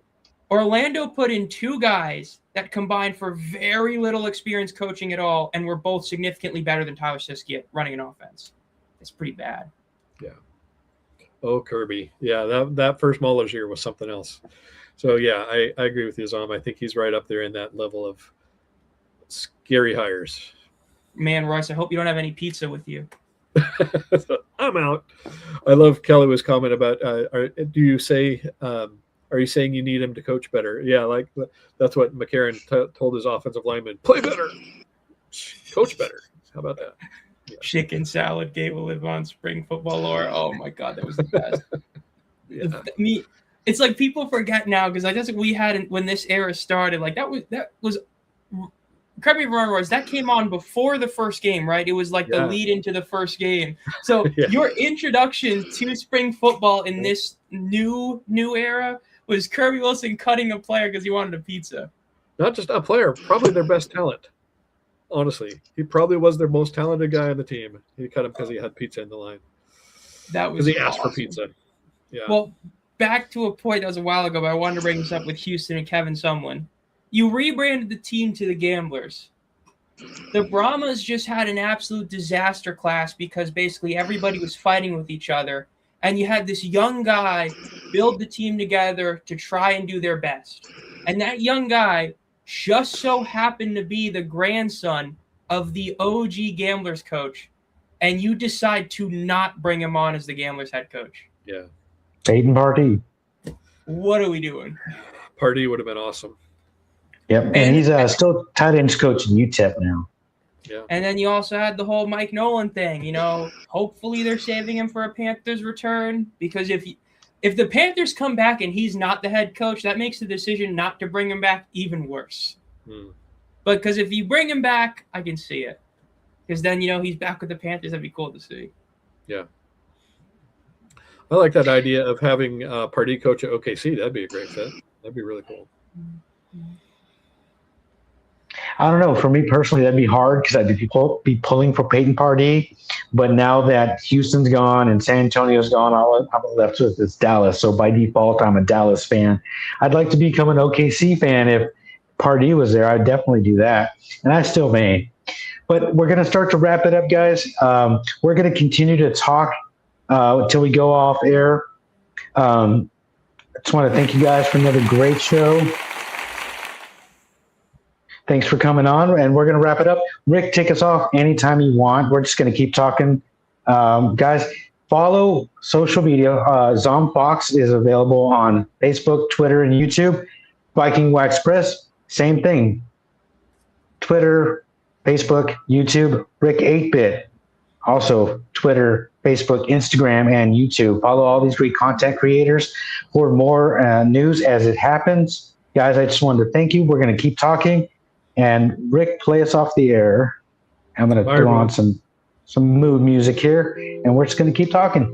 Orlando put in two guys that combined for very little experience coaching at all, and were both significantly better than Tyler Siski at running an offense. It's pretty bad. Yeah. Oh, Kirby. Yeah, that first Mullers year was something else. So, yeah, I agree with you, Zomb. I think he's right up there in that level of scary hires. Man, Royce, I hope you don't have any pizza with you. I'm out. I love Kelly's comment about, are you saying you need him to coach better? Yeah, like that's what McCarron told his offensive lineman. Play better. Coach better. How about that? Yeah. Chicken salad game will live on spring football lore. Oh, my God, that was the best. Yeah. It's like people forget now, because I guess we had, when this era started, like that was correct me if I'm wrong, Royce, that came on before the first game, right? It was like the lead into the first game. So your introduction to spring football in this new era was Kirby Wilson cutting a player because he wanted a pizza. Not just a player, probably their best talent. Honestly, he probably was their most talented guy on the team. He cut him because he had pizza in the line. That was because he asked for pizza. Yeah. Well, back to a point that was a while ago, but I wanted to bring this up with Houston and Kevin Sumlin. You rebranded the team to the Gamblers. The Brahmas just had an absolute disaster class because basically everybody was fighting with each other. And you had this young guy build the team together to try and do their best. And that young guy just so happened to be the grandson of the OG Gamblers coach. And you decide to not bring him on as the Gamblers head coach. Yeah. Peyton Pardee. What are we doing? Pardee would have been awesome. Yep, and he's still tight ends coach in UTEP now. Yeah. And then you also had the whole Mike Nolan thing. Hopefully they're saving him for a Panthers return, because if the Panthers come back and he's not the head coach, that makes the decision not to bring him back even worse. But because if you bring him back, I can see it. Because then, he's back with the Panthers. That'd be cool to see. Yeah. I like that idea of having Pardee coach at OKC. That'd be a great fit. That'd be really cool. I don't know. For me personally, that'd be hard because I'd be pulling for Peyton Pardee. But now that Houston's gone and San Antonio's gone, all I'm left with is Dallas. So by default, I'm a Dallas fan. I'd like to become an OKC fan. If Pardee was there, I'd definitely do that. And I still may. But we're going to start to wrap it up, guys. We're going to continue to talk until we go off air. I just want to thank you guys for another great show. Thanks for coming on, and we're going to wrap it up. Rick, take us off anytime you want. We're just going to keep talking. Guys, follow social media. Zomb Phox is available on Facebook, Twitter, and YouTube. VikingWax Press, same thing. Twitter, Facebook, YouTube. Rick 8-Bit, also Twitter, Facebook, Instagram, and YouTube. Follow all these great content creators for more news as it happens. Guys, I just wanted to thank you. We're going to keep talking. And Rick, play us off the air. I'm going to throw on some mood music here, and we're just going to keep talking.